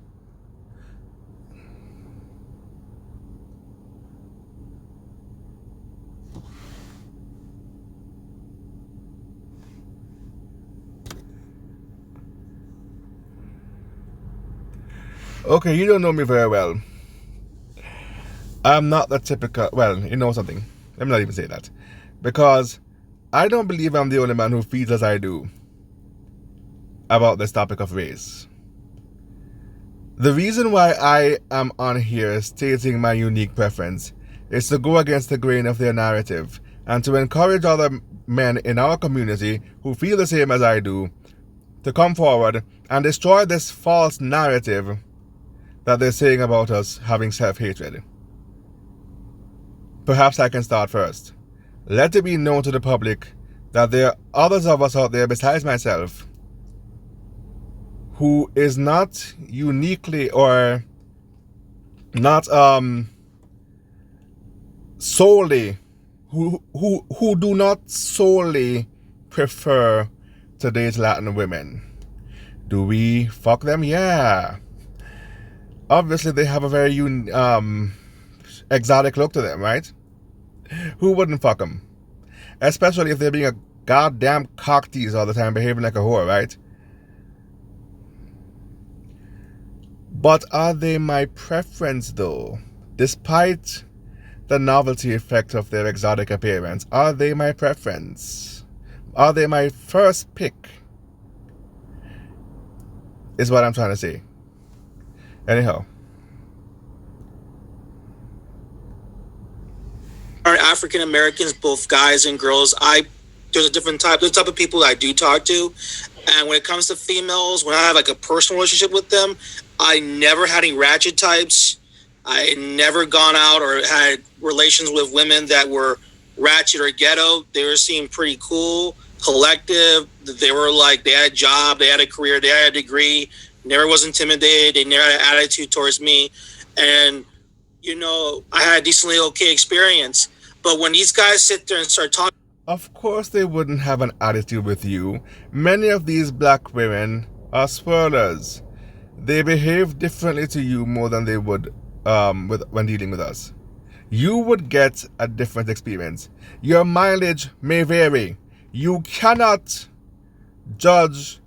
Okay, you don't know me very well. I'm not the typical... Well, you know something. Let me not even say that. Because I don't believe I'm the only man who feels as I do about this topic of race. The reason why I am on here stating my unique preference is to go against the grain of their narrative and to encourage other men in our community who feel the same as I do to come forward and destroy this false narrative that they're saying about us having self-hatred. Perhaps I can start first. Let it be known to the public that there are others of us out there besides myself who is not uniquely or not solely, who do not solely prefer to date Latin women. Do we fuck them? Yeah. Obviously, they have a very exotic look to them, right? Who wouldn't fuck them? Especially if they're being a goddamn cock tease all the time, behaving like a whore, right? But are they my preference, though? Despite the novelty effect of their exotic appearance, are they my preference? Are they my first pick? Is what I'm trying to say. Anyhow. Are African Americans, both guys and girls. There's a different type. There's the type of people I do talk to. And when it comes to females, when I have like a personal relationship with them, I never had any ratchet types. I had never gone out or had relations with women that were ratchet or ghetto. They were seemed pretty cool, collective. They were like, they had a job, they had a career, they had a degree. Never was intimidated. They never had an attitude towards me. And, you know, I had a decently okay experience. But when these guys sit there and start talking... Of course they wouldn't have an attitude with you. Many of these black women are swirlers. They behave differently to you more than they would when dealing with us. You would get a different experience. Your mileage may vary. You cannot judge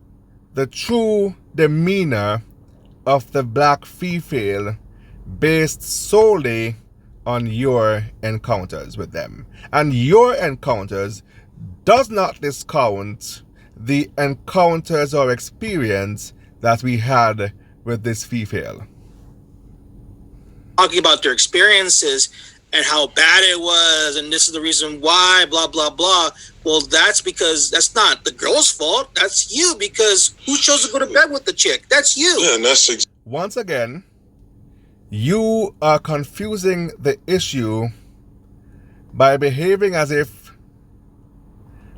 the true demeanor of the black female based solely on your encounters with them. And your encounters does not discount the encounters or experience that we had with this female. Talking about their experiences and how bad it was, and this is the reason why, blah, blah, blah. Well, that's because that's not the girl's fault. That's you, because who chose to go to bed with the chick? That's you. Yeah, and that's once again, you are confusing the issue by behaving as if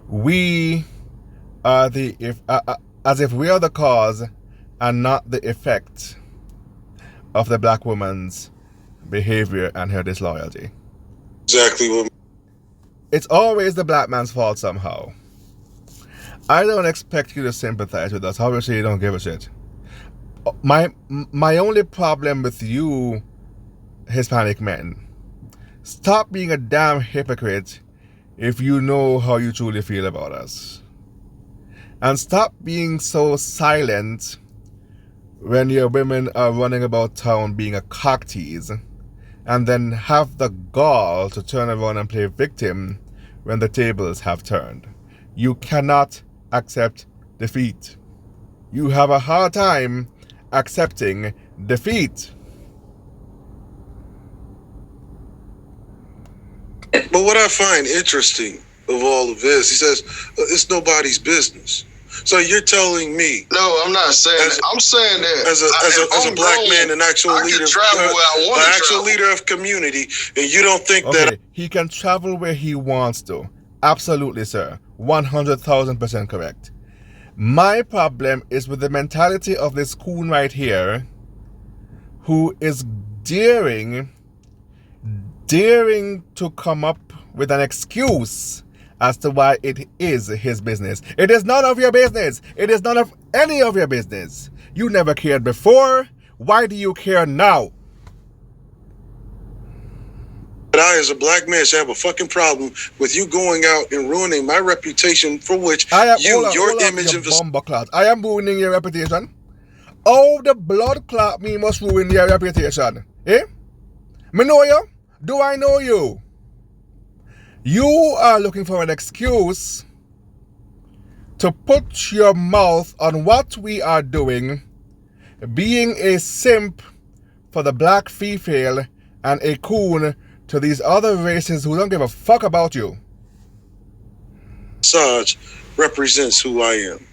we are as if we are the cause and not the effect of the black woman's behavior and her disloyalty. Exactly what. It's always the black man's fault somehow. I don't expect you to sympathize with us. Obviously, you don't give a shit. My only problem with you, Hispanic men, stop being a damn hypocrite if you know how you truly feel about us. And stop being so silent when your women are running about town being a cock tease, and then have the gall to turn around and play victim when the tables have turned. You cannot accept defeat. You have a hard time accepting defeat. But what I find interesting of all of this, he says, it's nobody's business. So you're telling me? No, I'm not saying that. I'm saying that as a black man, an actual I leader, travel where I want an to actual travel. leader of community, and you don't think Okay, that he can travel where he wants to. Absolutely, sir. 100,000% correct. My problem is with the mentality of this coon right here, who is daring to come up with an excuse as to why it is his business. It is none of your business. It is none of any of your business. You never cared before. Why do you care now? But I, as a black man, should have a fucking problem with you going out and ruining my reputation, for which your image and I am ruining your reputation. Oh, the blood clot me must ruin your reputation. Eh? Me know you? Do I know you? You are looking for an excuse to put your mouth on what we are doing, being a simp for the black female and a coon to these other races who don't give a fuck about you. Sarge represents who I am.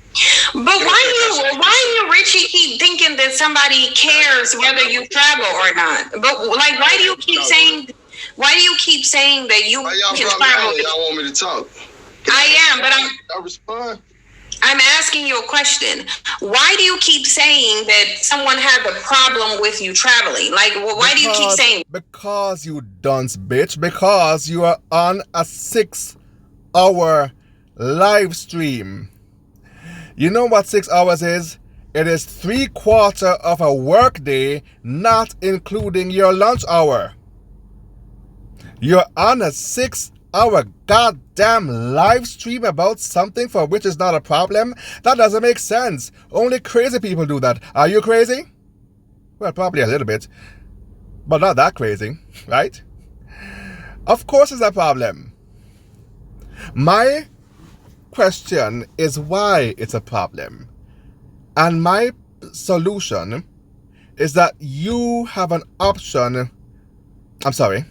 But why do you, Richie, keep thinking that somebody cares whether you travel or not? But like, why do you keep saying that you can travel? Y'all want me to talk? I am, but I respond. I'm asking you a question. Why do you keep saying that someone has a problem with you traveling? Like, why do you keep saying? Because you dunce bitch. Because you are on a 6-hour live stream. You know what 6 hours is? It is 3/4 of a work day, not including your lunch hour. You're on a 6-hour goddamn live stream about something for which is not a problem? That doesn't make sense. Only crazy people do that. Are you crazy? Well, probably a little bit. But not that crazy, right? Of course it's a problem. My question is why it's a problem. And my solution is that you have an option. I'm sorry.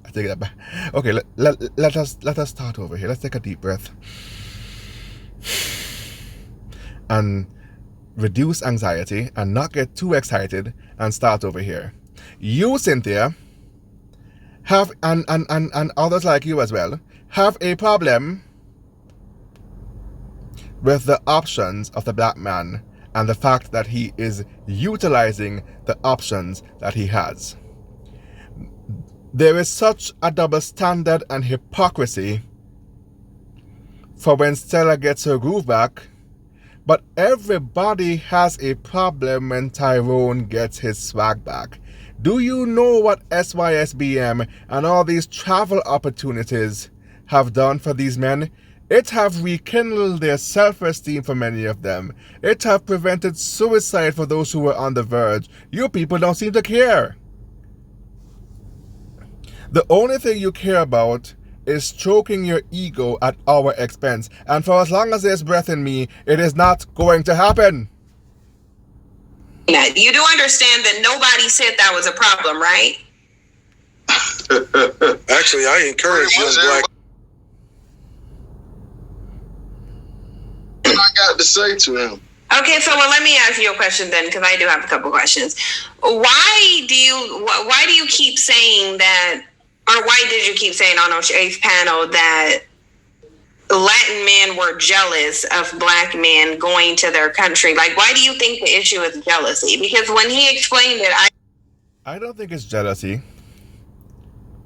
I take that back. Okay, let us start over here. Let's take a deep breath. And reduce anxiety and not get too excited and start over here. You, Cynthia, have and others like you as well, have a problem with the options of the black man and the fact that he is utilizing the options that he has. There is such a double standard and hypocrisy for when Stella gets her groove back, but everybody has a problem when Tyrone gets his swag back. Do you know what SYSBM and all these travel opportunities have done for these men? It have rekindled their self-esteem for many of them. It have prevented suicide for those who were on the verge. You people don't seem to care. The only thing you care about is stroking your ego at our expense. And for as long as there's breath in me, it is not going to happen. You do understand that nobody said that was a problem, right? Actually, I encourage young black. What I got to say to him? Okay, so let me ask you a question then, because I do have a couple questions. Why do you keep saying that, or why did you keep saying on our eighth panel that Latin men were jealous of black men going to their country. Like, why do you think the issue is jealousy? Because when he explained it, I don't think it's jealousy,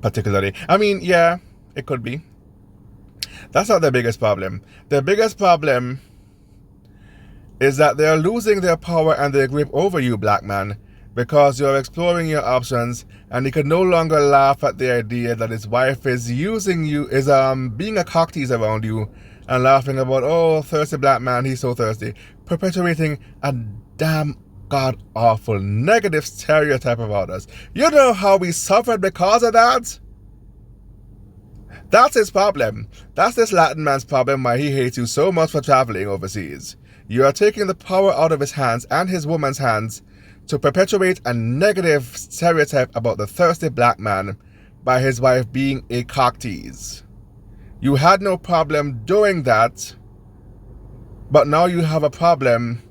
particularly. I mean, yeah, it could be. That's not the biggest problem. The biggest problem is that they're losing their power and their grip over you, black man, because you're exploring your options, and he could no longer laugh at the idea that his wife is using you, is being a cock tease around you, and laughing about, oh, thirsty black man, he's so thirsty, perpetuating a damn god-awful negative stereotype about us. You know how we suffered because of that? That's his problem. That's this Latin man's problem, why he hates you so much for traveling overseas. You are taking the power out of his hands and his woman's hands to perpetuate a negative stereotype about the thirsty black man by his wife being a cock tease. You had no problem doing that, but now you have a problem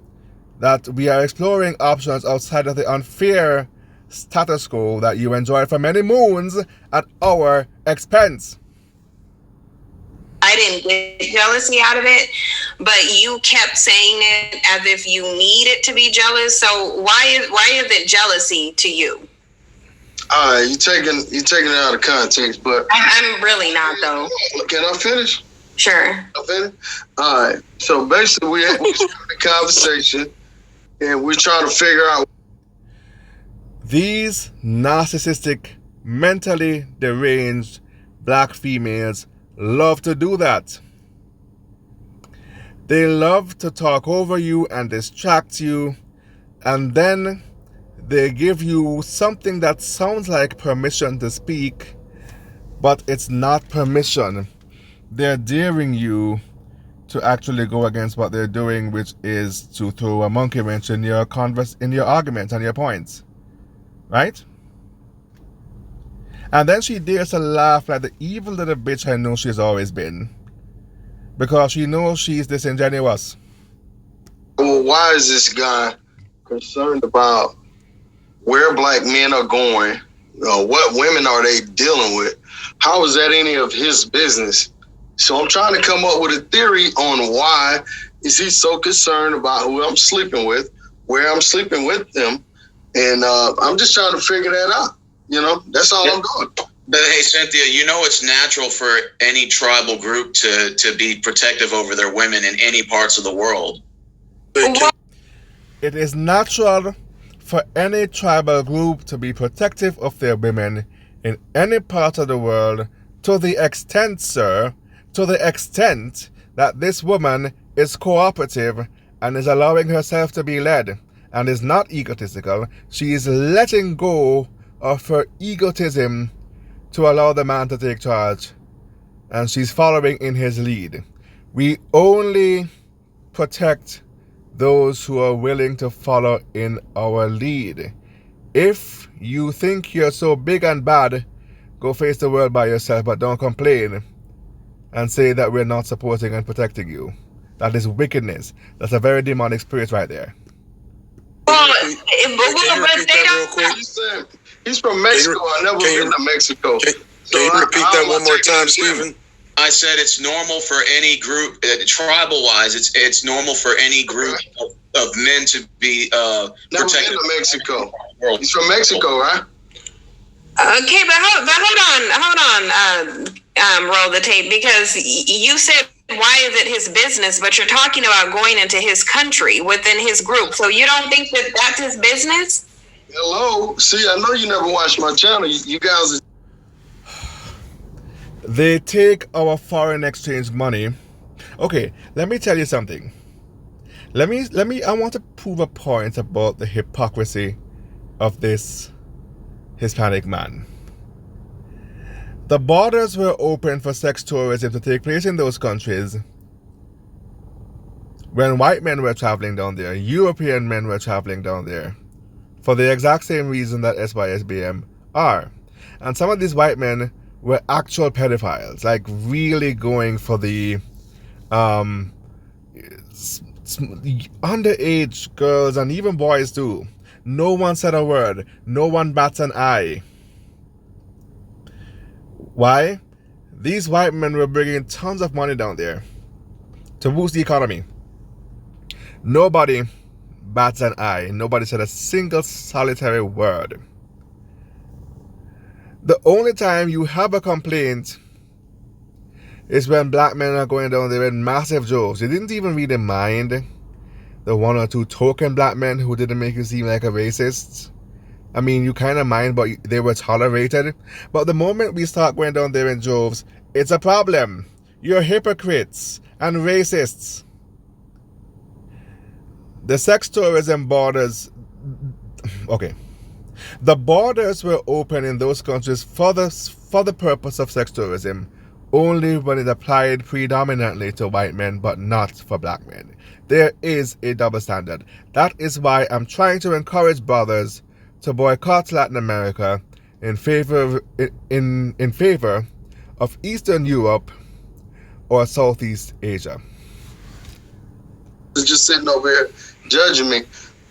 that we are exploring options outside of the unfair status quo that you enjoyed for many moons at our expense. I didn't get jealousy out of it, but you kept saying it as if you needed to be jealous. So why is it jealousy to you? All right, you taking it out of context, but I'm really not, though. Can I finish? Sure. I finish? All right. So basically, we started a conversation, and we're trying to figure out. These narcissistic, mentally deranged black females love to do that. They love to talk over you and distract you, and then they give you something that sounds like permission to speak, but it's not permission. They're daring you to actually go against what they're doing, which is to throw a monkey wrench in your argument and your points. Right? And then she dares to laugh like the evil little bitch I know she's always been, because she knows she's disingenuous. Well, why is this guy concerned about where black men are going? What women are they dealing with? How is that any of his business? So I'm trying to come up with a theory on why is he so concerned about who I'm sleeping with, where I'm sleeping with them, and I'm just trying to figure that out. You know, that's all I'm doing. But hey, Cynthia, you know it's natural for any tribal group to be protective over their women in any parts of the world. It is natural for any tribal group to be protective of their women in any part of the world, to the extent, sir, to the extent that this woman is cooperative and is allowing herself to be led and is not egotistical. She is letting go of her egotism to allow the man to take charge, and she's following in his lead. We only protect those who are willing to follow in our lead. If you think you're so big and bad, go face the world by yourself, but don't complain and say that we're not supporting and protecting you. That is wickedness. That's a very demonic spirit right there. He's from Mexico. I've never been to Mexico. Can you repeat that one more time, Stephen? I said it's normal for any group, tribal-wise, it's normal for any group of men to be protected. Never been to Mexico. He's from Mexico, right? Okay, but hold on, roll the tape, because you said, why is it his business? But you're talking about going into his country within his group. So you don't think that that's his business? Hello. See, I know you never watched my channel. You guys. They take our foreign exchange money. Okay, let me tell you something. I want to prove a point about the hypocrisy of this Hispanic man. The borders were open for sex tourism to take place in those countries when white men were traveling down there, European men were traveling down there, for the exact same reason that SYSBM are. And some of these white men were actual pedophiles, like really going for the underage girls and even boys too. No one said a word. No one bats an eye. Why? These white men were bringing tons of money down there to boost the economy. Nobody bats an eye. Nobody said a single solitary word. The only time you have a complaint is when black men are going down there in massive droves. You didn't even really mind the one or two token black men who didn't make you seem like a racist. I mean, you kind of mind, but they were tolerated. But the moment we start going down there in droves, it's a problem. You're hypocrites and racists. The sex tourism borders... Okay. The borders were open in those countries for the purpose of sex tourism, only when it applied predominantly to white men, but not for black men. There is a double standard. That is why I'm trying to encourage brothers to boycott Latin America in favor of Eastern Europe or Southeast Asia. He's just sitting over here judging me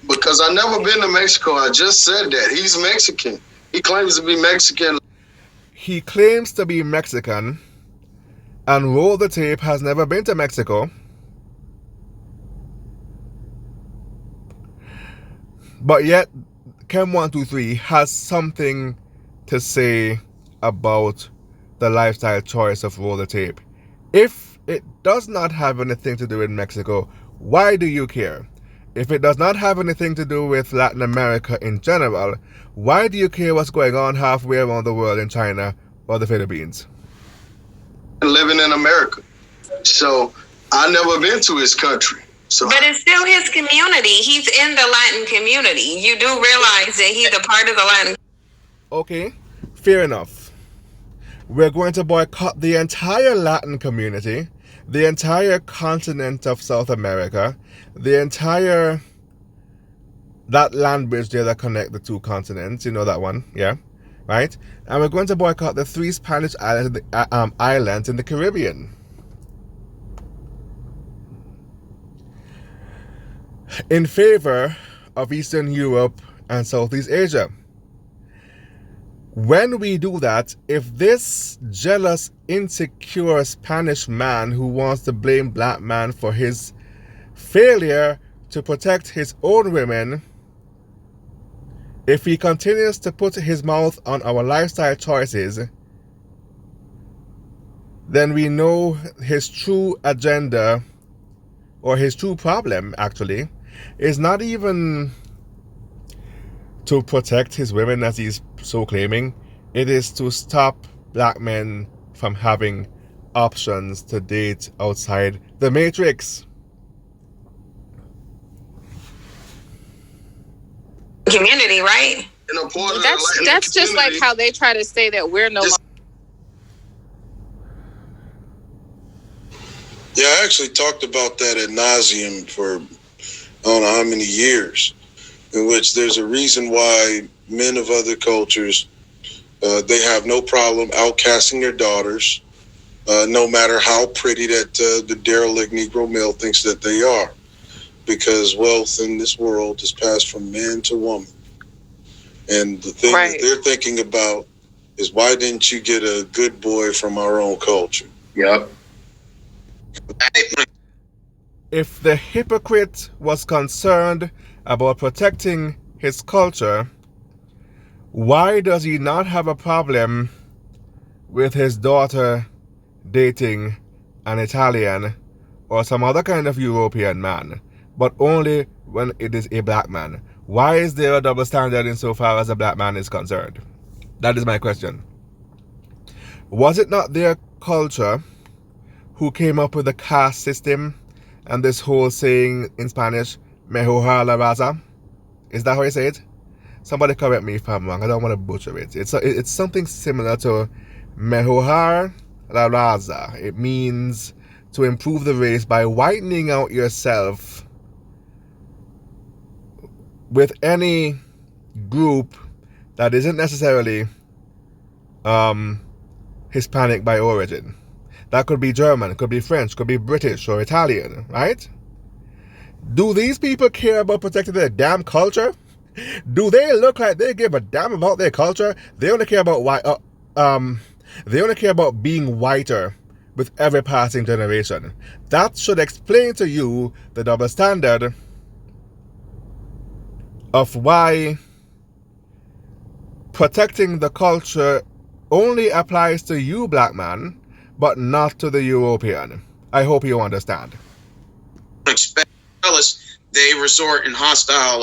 because I never been to Mexico. I just said that. He's Mexican. He claims to be Mexican. He claims to be Mexican, and Roll the Tape has never been to Mexico. But yet, Chem123 has something to say about the lifestyle choice of Roll the Tape. If it does not have anything to do with Mexico, why do you care? If it does not have anything to do with Latin America in general, why do you care what's going on halfway around the world in China or the Philippines? Living in America. So I never been to his country. So, but it's still his community. He's in the Latin community. You do realize that he's a part of the Latin. Okay, fair enough. We're going to boycott the entire Latin community, the entire continent of South America, that land bridge there that connect the two continents. You know that one, yeah, right? And we're going to boycott the 3 Spanish islands in the Caribbean. In favor of Eastern Europe and Southeast Asia. When we do that, if this jealous, insecure Spanish man who wants to blame black man for his failure to protect his own women, if he continues to put his mouth on our lifestyle choices, then we know his true agenda, or his true problem actually, is not even to protect his women as he's so claiming. It is to stop black men from having options to date outside the matrix. Community, right? That's just like how they try to say that we're no longer. Yeah, I actually talked about that ad nauseum for I don't know how many years, in which there's a reason why men of other cultures, they have no problem outcasting their daughters, no matter how pretty that the derelict Negro male thinks that they are, because wealth in this world is passed from man to woman. And the thing that they're thinking about is, why didn't you get a good boy from our own culture? Yep. If the hypocrite was concerned about protecting his culture, why does he not have a problem with his daughter dating an Italian or some other kind of European man, but only when it is a black man? Why is there a double standard insofar as a black man is concerned? That is my question. Was it not their culture who came up with the caste system and this whole saying in Spanish, "Mejor la raza"? Is that how you say it? Somebody correct me if I'm wrong. I don't want to butcher it. It's something similar to "Mejorar la raza." It means to improve the race by whitening out yourself with any group that isn't necessarily Hispanic by origin. That could be German, could be French, could be British or Italian, right? Do these people care about protecting their damn culture? Do they look like they give a damn about their culture? They only care about They only care about being whiter with every passing generation. That should explain to you the double standard of why protecting the culture only applies to you, black man, but not to the European. I hope you understand. They resort in hostile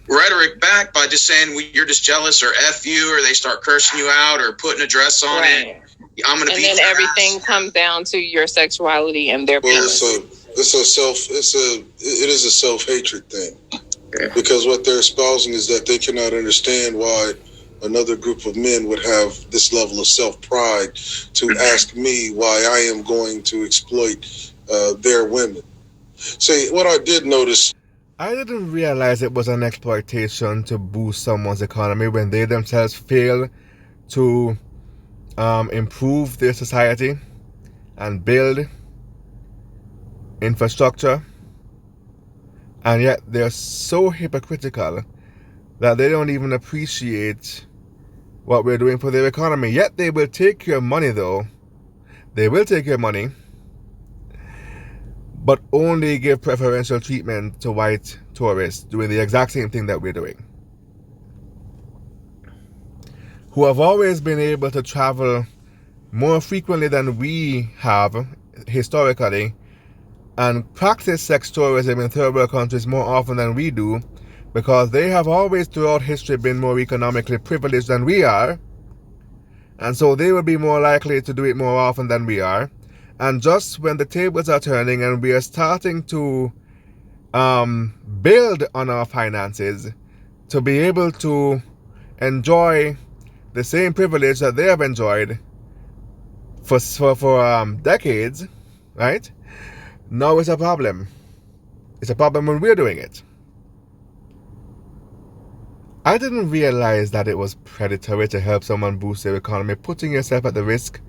rhetoric back by just saying you're just jealous or F you, or they start cursing you out or putting a dress on it. I'm gonna and beat then your everything ass. comes down to your sexuality and their penis. It is a self-hatred thing. Because what they're espousing is that they cannot understand why another group of men would have this level of self-pride to ask me why I am going to exploit their women. See, what I did notice... I didn't realize it was an exploitation to boost someone's economy when they themselves fail to improve their society and build infrastructure. And yet they're so hypocritical that they don't even appreciate what we're doing for their economy. Yet they will take your money, though. They will take your money, but only give preferential treatment to white tourists doing the exact same thing that we're doing, who have always been able to travel more frequently than we have historically and practice sex tourism in third world countries more often than we do, because they have always throughout history been more economically privileged than we are, and so they will be more likely to do it more often than we are. And just when the tables are turning and we are starting to build on our finances to be able to enjoy the same privilege that they have enjoyed for decades, right? Now it's a problem. It's a problem when we're doing it. I didn't realize that it was predatory to help someone boost their economy, putting yourself at the risk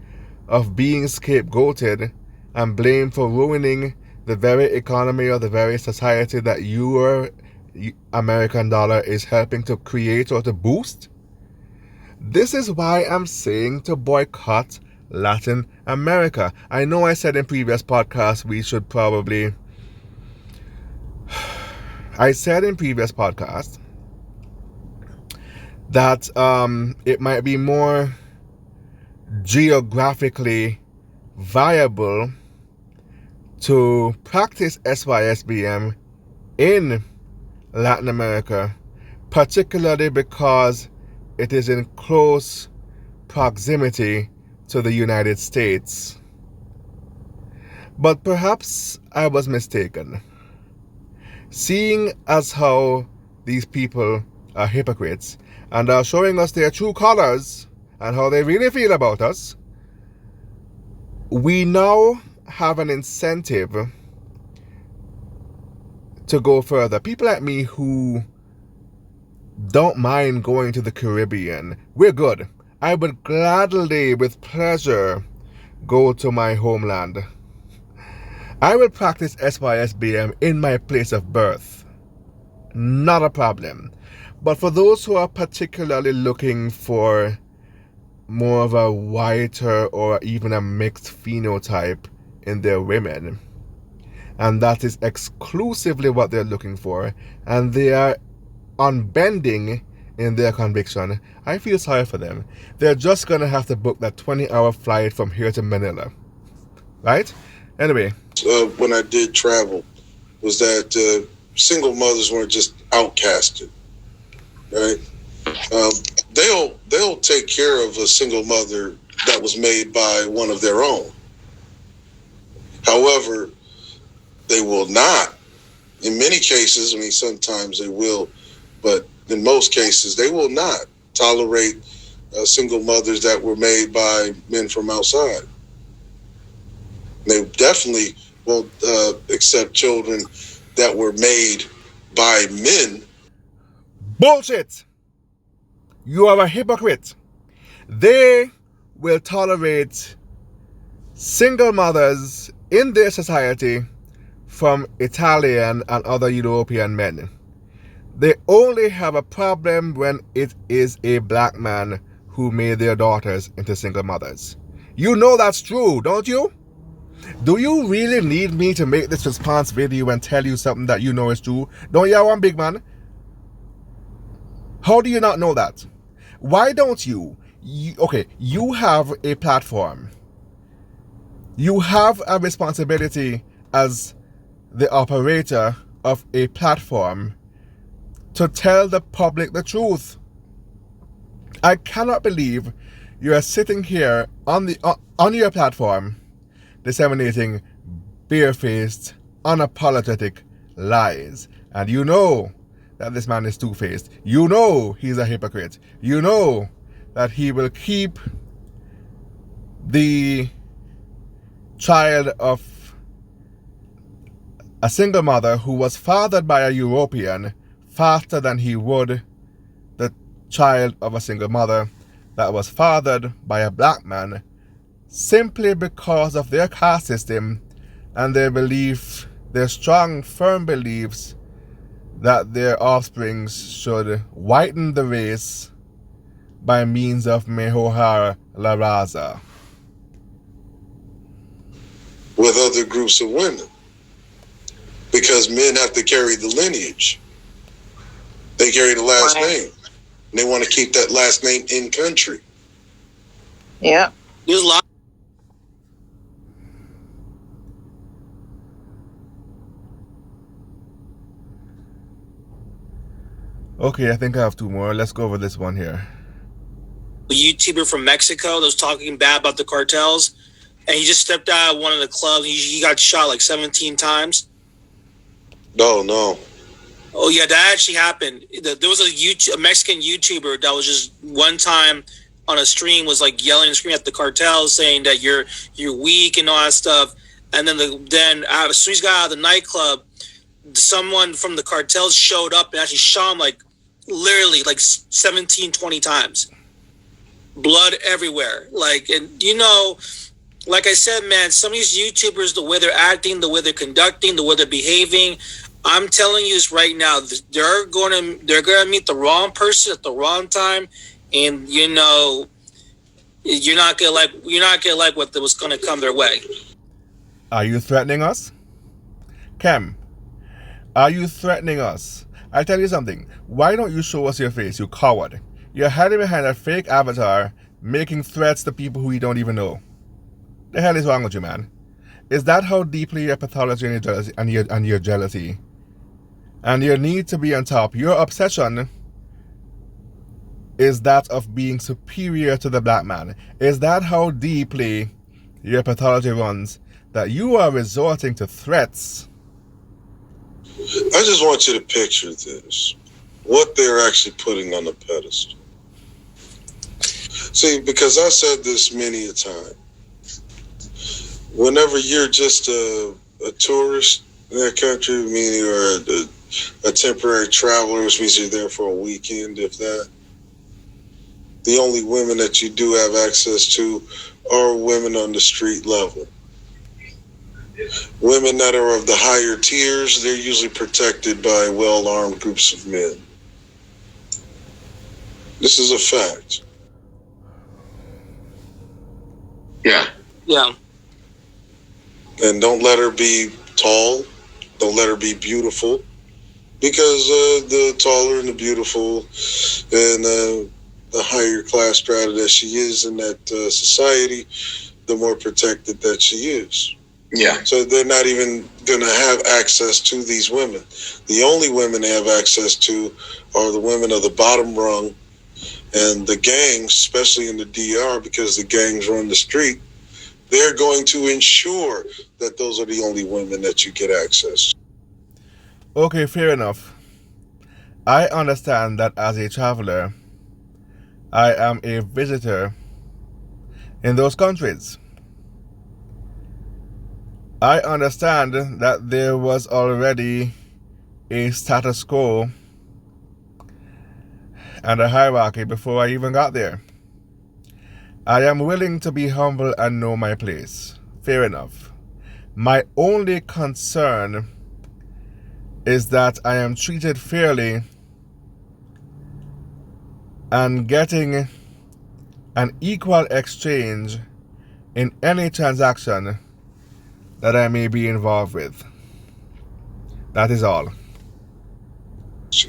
of being scapegoated and blamed for ruining the very economy or the very society that your American dollar is helping to create or to boost. This is why I'm saying to boycott Latin America. I know I said in previous podcasts we should probably... I said in previous podcasts that it might be more geographically viable to practice SYSBM in Latin America, particularly because it is in close proximity to the United States. But perhaps I was mistaken. Seeing as how these people are hypocrites and are showing us their true colors and how they really feel about us, we now have an incentive to go further. People like me who don't mind going to the Caribbean, we're good. I would gladly, with pleasure, go to my homeland. I will practice SYSBM in my place of birth. Not a problem. But for those who are particularly looking for more of a whiter or even a mixed phenotype in their women, and that is exclusively what they're looking for, and they are unbending in their conviction, I feel sorry for them. They're just going to have to book that 20-hour flight from here to Manila. Right? Anyway. When I did travel, was that single mothers weren't just outcasted, right? They'll take care of a single mother that was made by one of their own. However, they will not. In many cases, I mean, sometimes they will, but in most cases, they will not tolerate single mothers that were made by men from outside. They definitely won't accept children that were made by men. Bullshit! You are a hypocrite. They will tolerate single mothers in their society from Italian and other European men. They only have a problem when it is a black man who made their daughters into single mothers. You know that's true, don't you? Do you really need me to make this response video and tell you something that you know is true? Don't you want, big man? How do you not know that? Why don't you? Okay, you have a platform. You have a responsibility as the operator of a platform to tell the public the truth. I cannot believe you are sitting here on your platform disseminating barefaced, unapologetic lies. And you know that this man is two-faced. You know he's a hypocrite. You know that he will keep the child of a single mother who was fathered by a European faster than he would the child of a single mother that was fathered by a black man, simply because of their caste system and their belief, their strong, firm beliefs that their offspring should whiten the race by means of Mehohar La Raza. With other groups of women. Because men have to carry the lineage. They carry the last name. And they want to keep that last name in country. Yeah. There's a lot. Okay, I think I have two more. Let's go over this one here. A YouTuber from Mexico that was talking bad about the cartels, and he just stepped out of one of the clubs. He got shot like 17 times. No. Oh yeah, that actually happened. There was a Mexican YouTuber that was just one time on a stream was like yelling and screaming at the cartels, saying that you're weak and all that stuff. And then as soon as he got out of the nightclub, someone from the cartels showed up and actually shot him like literally like 17, 20 times. Blood everywhere. Like, and you know, like I said, man, some of these YouTubers, the way they're acting, the way they're conducting, the way they're behaving, I'm telling you this right now, they're gonna meet the wrong person at the wrong time, and you know, you're not gonna like what was gonna come their way. Are you threatening us? Kem, are you threatening us? I'll tell you something. Why don't you show us your face, you coward? You're hiding behind a fake avatar, making threats to people who you don't even know. The hell is wrong with you, man? Is that how deeply your pathology and your jealousy and your need to be on top, your obsession is that of being superior to the black man? Is that how deeply your pathology runs, that you are resorting to threats? I just want you to picture this. What they're actually putting on the pedestal. See, because I said this many a time. Whenever you're just a tourist in that country, meaning you're a temporary traveler, which means you're there for a weekend, if that, the only women that you do have access to are women on the street level. Women that are of the higher tiers, they're usually protected by well-armed groups of men. This is a fact. Yeah. And don't let her be tall. Don't let her be beautiful. Because the taller and the beautiful and the higher class strata that she is in that society, the more protected that she is. Yeah. So they're not even going to have access to these women. The only women they have access to are the women of the bottom rung, and the gangs, especially in the DR, because the gangs run the street. They're going to ensure that those are the only women that you get access to. Okay, fair enough. I understand that as a traveler, I am a visitor in those countries. I understand that there was already a status quo and a hierarchy before I even got there. I am willing to be humble and know my place. Fair enough. My only concern is that I am treated fairly and getting an equal exchange in any transaction that I may be involved with. That is all.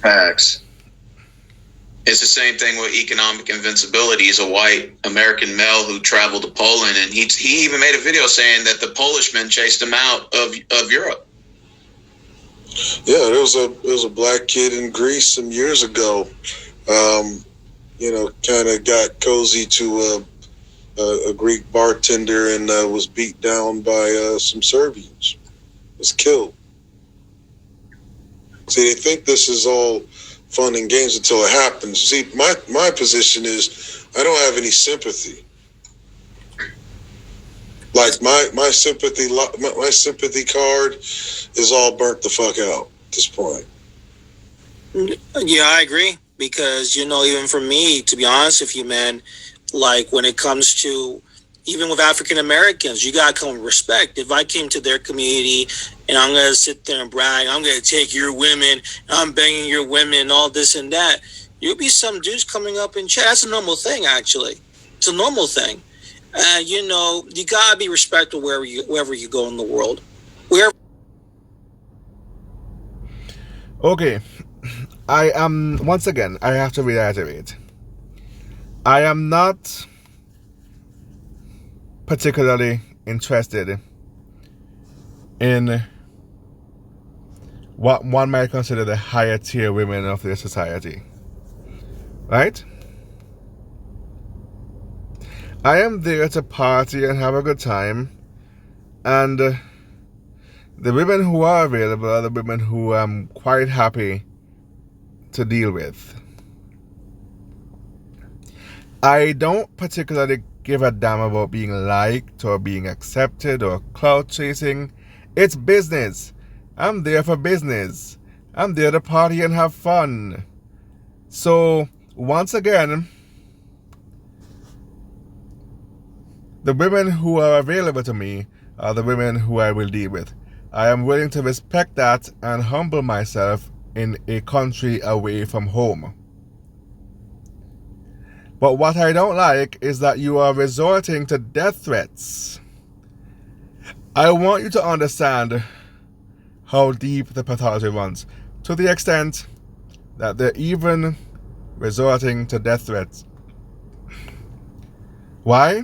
Facts. It's the same thing with economic invincibility. He's a white American male who traveled to Poland, and he even made a video saying that the Polishmen chased him out of Europe. Yeah, there was a black kid in Greece some years ago. Kind of got cozy to a Greek bartender and was beat down by some Serbians. Was killed. See, they think this is all fun and games until it happens. See, my position is I don't have any sympathy. Like my sympathy card is all burnt the fuck out at this point. Yeah, I agree. Because, even for me, to be honest with you, man, like when it comes to, even with African Americans, you got to come with respect. If I came to their community and I'm going to sit there and brag, I'm going to take your women, I'm banging your women, and all this and that, you'll be some dudes coming up in chat. That's a normal thing, actually. It's a normal thing. You got to be respectful wherever you go in the world. Okay. I am, once again, I have to reiterate. I am not particularly interested in what one might consider the higher tier women of their society. Right? I am there to party and have a good time. And the women who are available are the women who I'm quite happy to deal with. I don't particularly give a damn about being liked or being accepted or clout chasing. It's business. I'm there for business. I'm there to party and have fun. So, once again, the women who are available to me are the women who I will deal with. I am willing to respect that and humble myself in a country away from home. But what I don't like is that you are resorting to death threats. I want you to understand how deep the pathology runs, to the extent that they're even resorting to death threats. Why?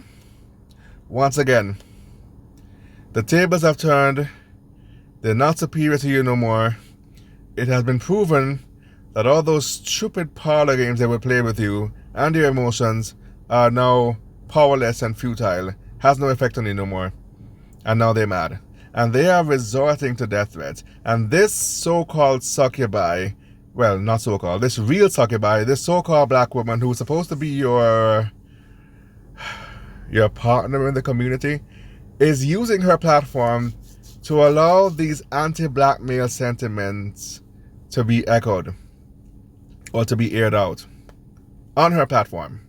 Once again, the tables have turned. They're not superior to you no more. It has been proven that all those stupid parlor games they would play with you and your emotions are now powerless and futile, has no effect on you no more. And now they're mad. And they are resorting to death threats. And this so-called succubi, well, not so-called, this real succubi, this so-called black woman who's supposed to be your partner in the community, is using her platform to allow these anti-black male sentiments to be echoed or to be aired out on her platform.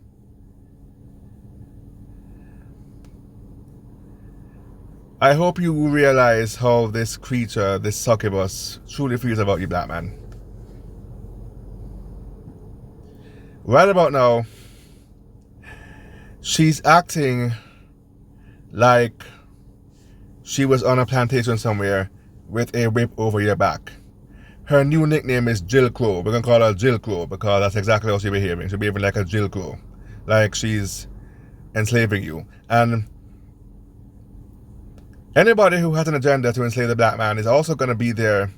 I hope you realize how this creature, this succubus, truly feels about you, black man. Right about now, she's acting like she was on a plantation somewhere with a whip over your back. Her new nickname is Jill Crow. We're going to call her Jill Crow because that's exactly how she's behaving. She's behaving like a Jill Crow. Like she's enslaving you. And anybody who has an agenda to enslave the black man is also going to be there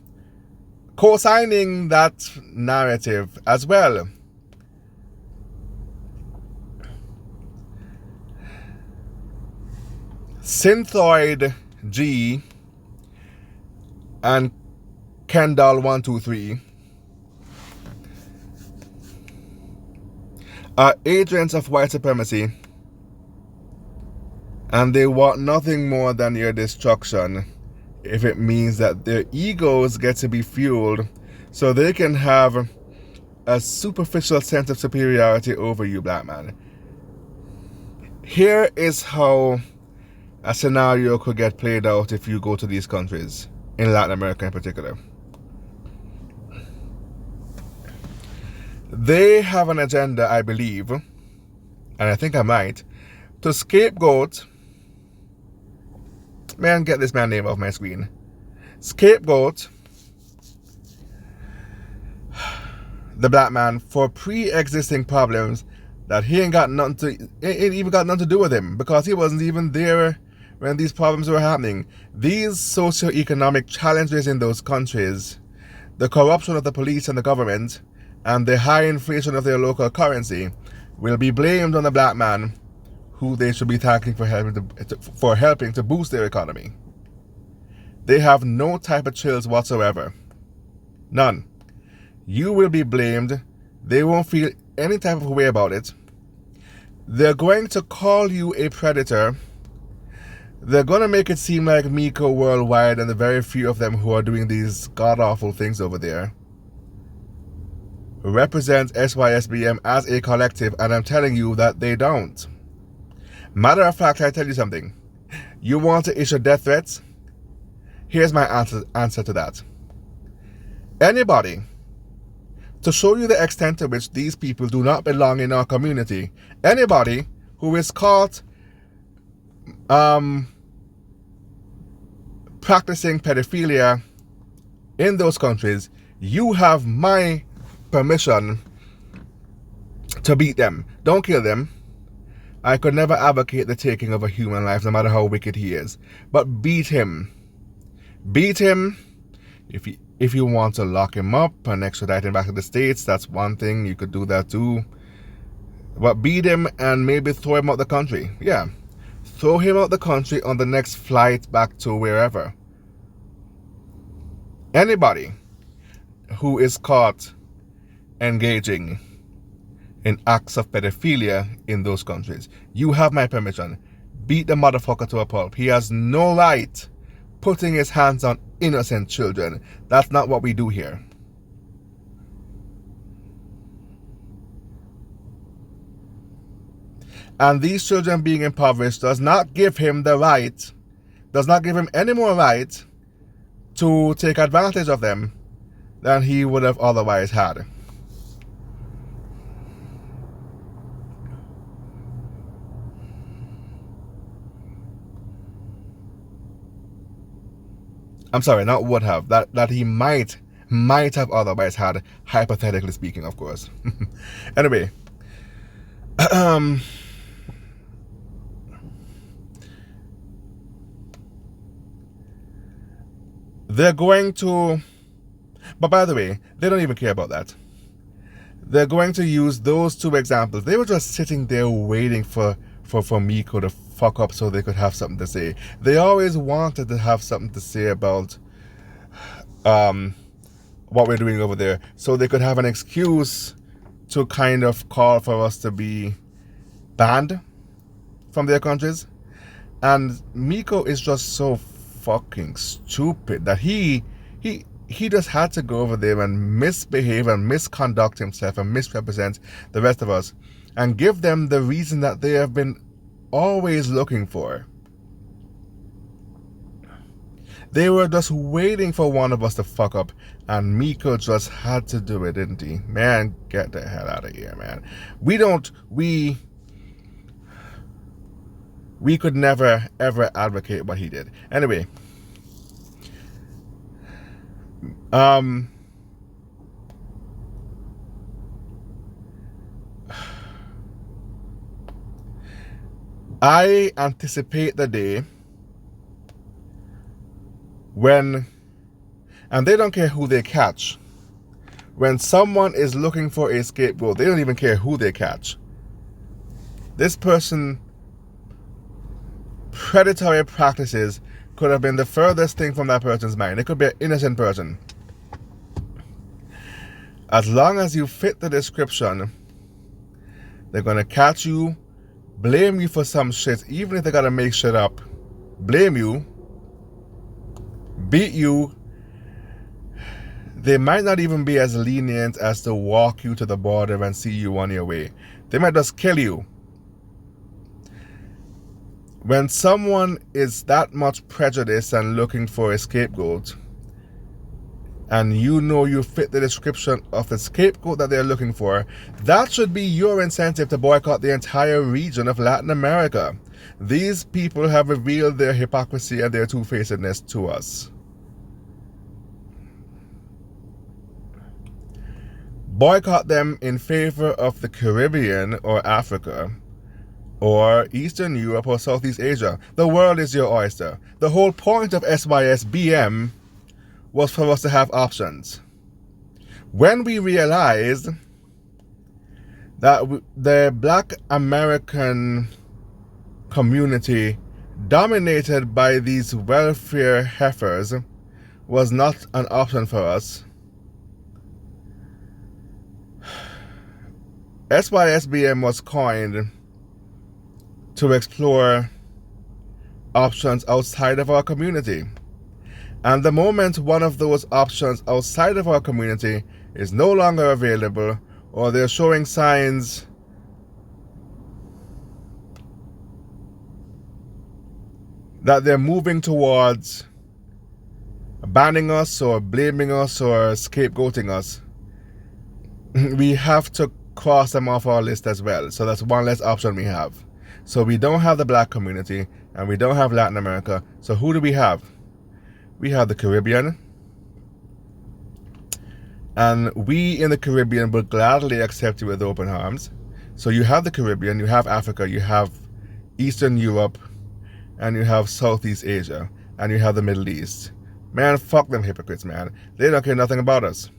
co-signing that narrative as well. Synthoid G and Kendall 123 are agents of white supremacy, and they want nothing more than your destruction if it means that their egos get to be fueled so they can have a superficial sense of superiority over you, black man. Here is how a scenario could get played out if you go to these countries, in Latin America in particular. They have an agenda, I believe, and I think I might, to scapegoat, man, get this man's name off my screen, scapegoat the black man for pre-existing problems that he ain't even got nothing to do with him, because he wasn't even there when these problems were happening. These socio-economic challenges in those countries, the corruption of the police and the government, and the high inflation of their local currency, will be blamed on the black man, who they should be thanking for helping to boost their economy. They have no type of chills whatsoever. None. You will be blamed. They won't feel any type of way about it. They're going to call you a predator. They're going to make it seem like Miko worldwide and the very few of them who are doing these god-awful things over there represent SYSBM as a collective, and I'm telling you that they don't. Matter of fact, I tell you something. You want to issue death threats? Here's my answer to that. Anybody, to show you the extent to which these people do not belong in our community, anybody who is caught practicing pedophilia in those countries, you have my permission to beat them. Don't kill them. I could never advocate the taking of a human life, no matter how wicked he is. But beat him. Beat him. If you want to lock him up and extradite him back to the States, that's one thing. You could do that too. But beat him and maybe throw him out the country. Yeah. Throw him out the country on the next flight back to wherever. Anybody who is caught engaging in acts of pedophilia in those countries, you have my permission. Beat the motherfucker to a pulp. He has no right putting his hands on innocent children. That's not what we do here. And these children being impoverished does not give him the right, does not give him any more right to take advantage of them than he would have otherwise had. I'm sorry, not would have. That he might have otherwise had, hypothetically speaking, of course. Anyway. They're going to... But by the way, they don't even care about that. They're going to use those two examples. They were just sitting there waiting for Miko to fuck up so they could have something to say. They always wanted to have something to say about what we're doing over there, so they could have an excuse to kind of call for us to be banned from their countries. And Miko is just so fucking stupid that he just had to go over there and misbehave and misconduct himself and misrepresent the rest of us and give them the reason that they have been always looking for. They were just waiting for one of us to fuck up, and Miko just had to do it, didn't he? Man, get the hell out of here, man. We could never ever advocate what he did. Anyway, I anticipate the day when, and they don't care who they catch, when someone is looking for a scapegoat, they don't even care who they catch. This person, predatory practices could have been the furthest thing from that person's mind. It could be an innocent person. As long as you fit the description, they're going to catch you, blame you for some shit, even if they got to make shit up. Blame you, beat you. They might not even be as lenient as to walk you to the border and see you on your way. They might just kill you. When someone is that much prejudiced and looking for a scapegoat, and you know you fit the description of the scapegoat that they're looking for, that should be your incentive to boycott the entire region of Latin America. These people have revealed their hypocrisy and their two-facedness to us. Boycott them in favor of the Caribbean or Africa or Eastern Europe or Southeast Asia. The world is your oyster. The whole point of SYSBM was for us to have options. When we realized that the Black American community, dominated by these welfare heifers, was not an option for us, SYSBM was coined to explore options outside of our community. And the moment one of those options outside of our community is no longer available, or they're showing signs that they're moving towards banning us or blaming us or scapegoating us, we have to cross them off our list as well. So that's one less option we have. So we don't have the Black community and we don't have Latin America. So who do we have? We have the Caribbean. And we in the Caribbean will gladly accept you with open arms. So you have the Caribbean, you have Africa, you have Eastern Europe, and you have Southeast Asia, and you have the Middle East. Man, fuck them hypocrites, man. They don't care nothing about us.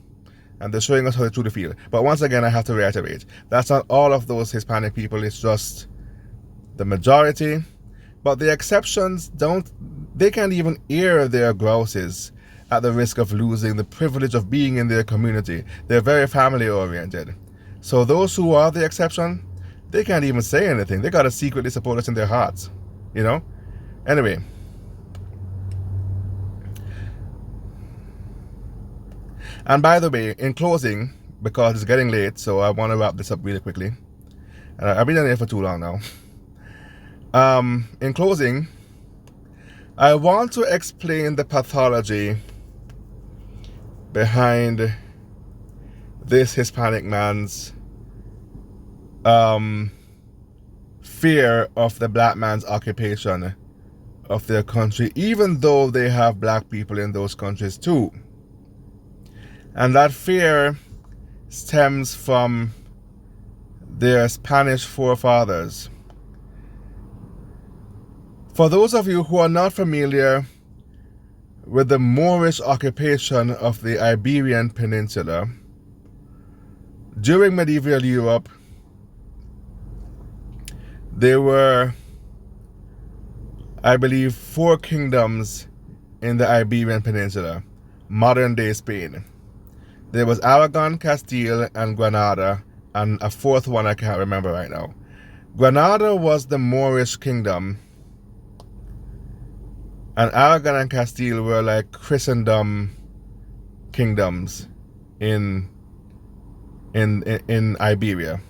And they're showing us how they truly feel. But once again, I have to reiterate, that's not all of those Hispanic people, it's just the majority. But the exceptions they can't even air their grouses at the risk of losing the privilege of being in their community. They're very family oriented. So those who are the exception, they can't even say anything. They gotta secretly support us in their hearts, you know? Anyway. And by the way, in closing, because it's getting late, so I want to wrap this up really quickly. I've been on here for too long now. In closing, I want to explain the pathology behind this Hispanic man's fear of the black man's occupation of their country, even though they have black people in those countries too. And that fear stems from their Spanish forefathers. For those of you who are not familiar with the Moorish occupation of the Iberian Peninsula, during medieval Europe, there were, I believe, 4 kingdoms in the Iberian Peninsula, modern-day Spain. There was Aragon, Castile, and Granada, and a 4th one I can't remember right now. Granada was the Moorish kingdom, and Aragon and Castile were like Christendom kingdoms in Iberia.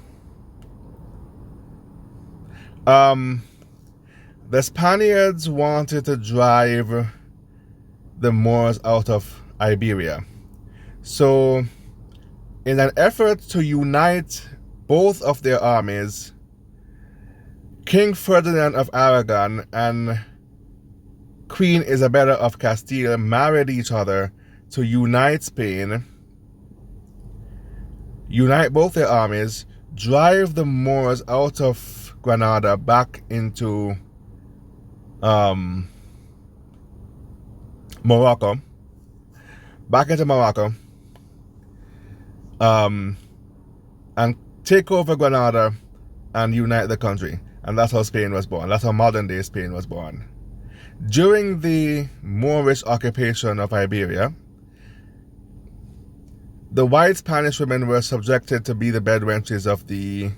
The Spaniards wanted to drive the Moors out of Iberia. So, in an effort to unite both of their armies, King Ferdinand of Aragon and Queen Isabella of Castile married each other to unite Spain, unite both their armies, drive the Moors out of Granada back into Morocco, and take over Granada and unite the country. And that's how Spain was born. That's how modern-day Spain was born. During the Moorish occupation of Iberia, the white Spanish women were subjected to be the bedwenches of the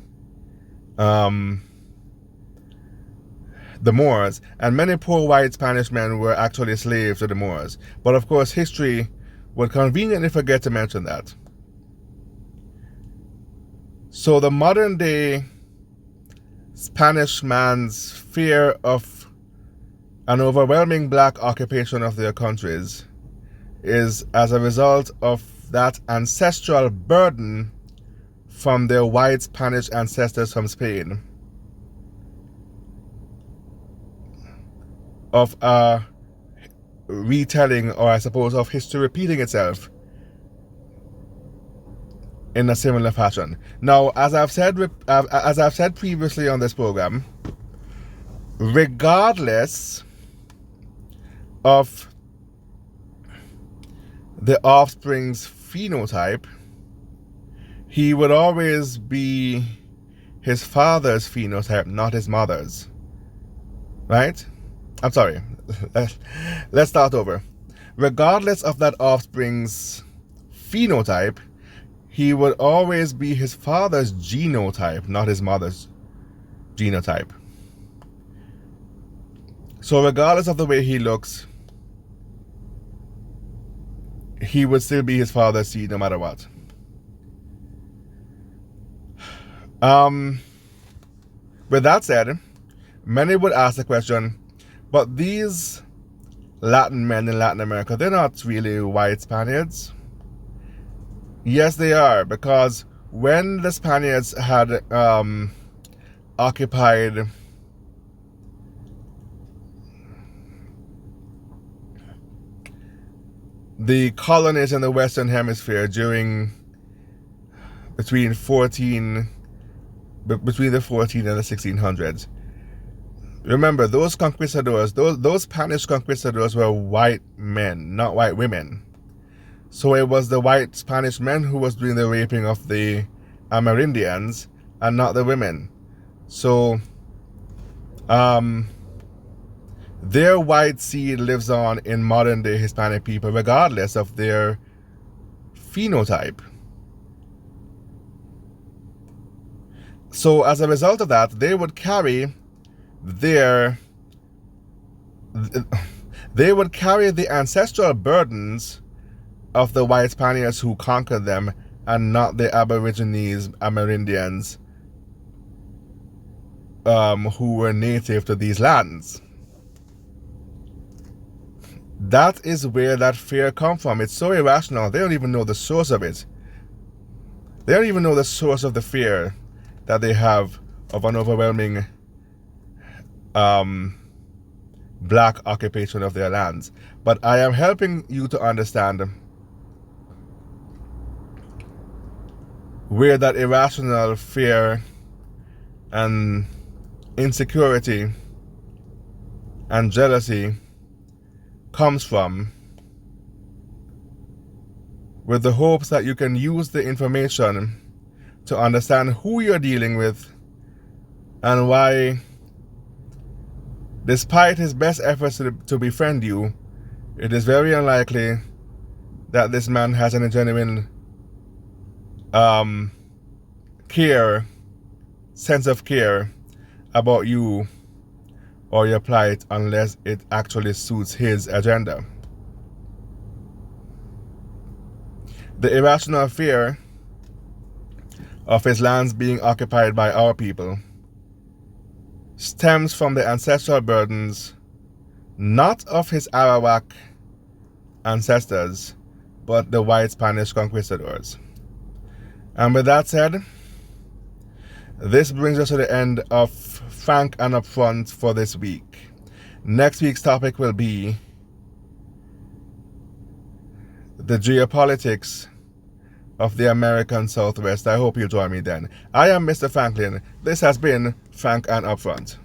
Moors, and many poor white Spanish men were actually slaves to the Moors. But of course, history would conveniently forget to mention that. So the modern-day Spanish man's fear of an overwhelming black occupation of their countries is as a result of that ancestral burden from their white Spanish ancestors from Spain, of a retelling, or I suppose of history repeating itself in a similar fashion. Now, as I've said previously on this program, regardless of the offspring's phenotype, he would always be his father's phenotype, not his mother's. Right? I'm sorry. Let's start over. Regardless of that offspring's phenotype, he would always be his father's genotype, not his mother's genotype. So regardless of the way he looks, he would still be his father's seed no matter what. With that said, many would ask the question, but these Latin men in Latin America, they're not really white Spaniards. Yes, they are, because when the Spaniards had occupied the colonies in the Western Hemisphere between the 14 and the 1600s. Remember, those conquistadors, those Spanish conquistadors were white men, not white women. So it was the white Spanish men who was doing the raping of the Amerindians and not the women. So their white seed lives on in modern day Hispanic people regardless of their phenotype. So as a result of that, they would carry the ancestral burdens of the white Spaniards who conquered them, and not the Aborigines, Amerindians, who were native to these lands. That is where that fear comes from. It's so irrational. They don't even know the source of it. They don't even know the source of the fear that they have of an overwhelming black occupation of their lands. But I am helping you to understand where that irrational fear and insecurity and jealousy comes from, with the hopes that you can use the information to understand who you're dealing with and why, despite his best efforts to befriend you, it is very unlikely that this man has any genuine sense of care about you or your plight, unless it actually suits his agenda. The irrational fear of his lands being occupied by our people stems from the ancestral burdens, not of his Arawak ancestors, but the white Spanish conquistadors. And with that said, this brings us to the end of Frank and Upfront for this week. Next week's topic will be the geopolitics of the American Southwest. I hope you'll join me then. I am Mr. Franklin. This has been Frank and Upfront.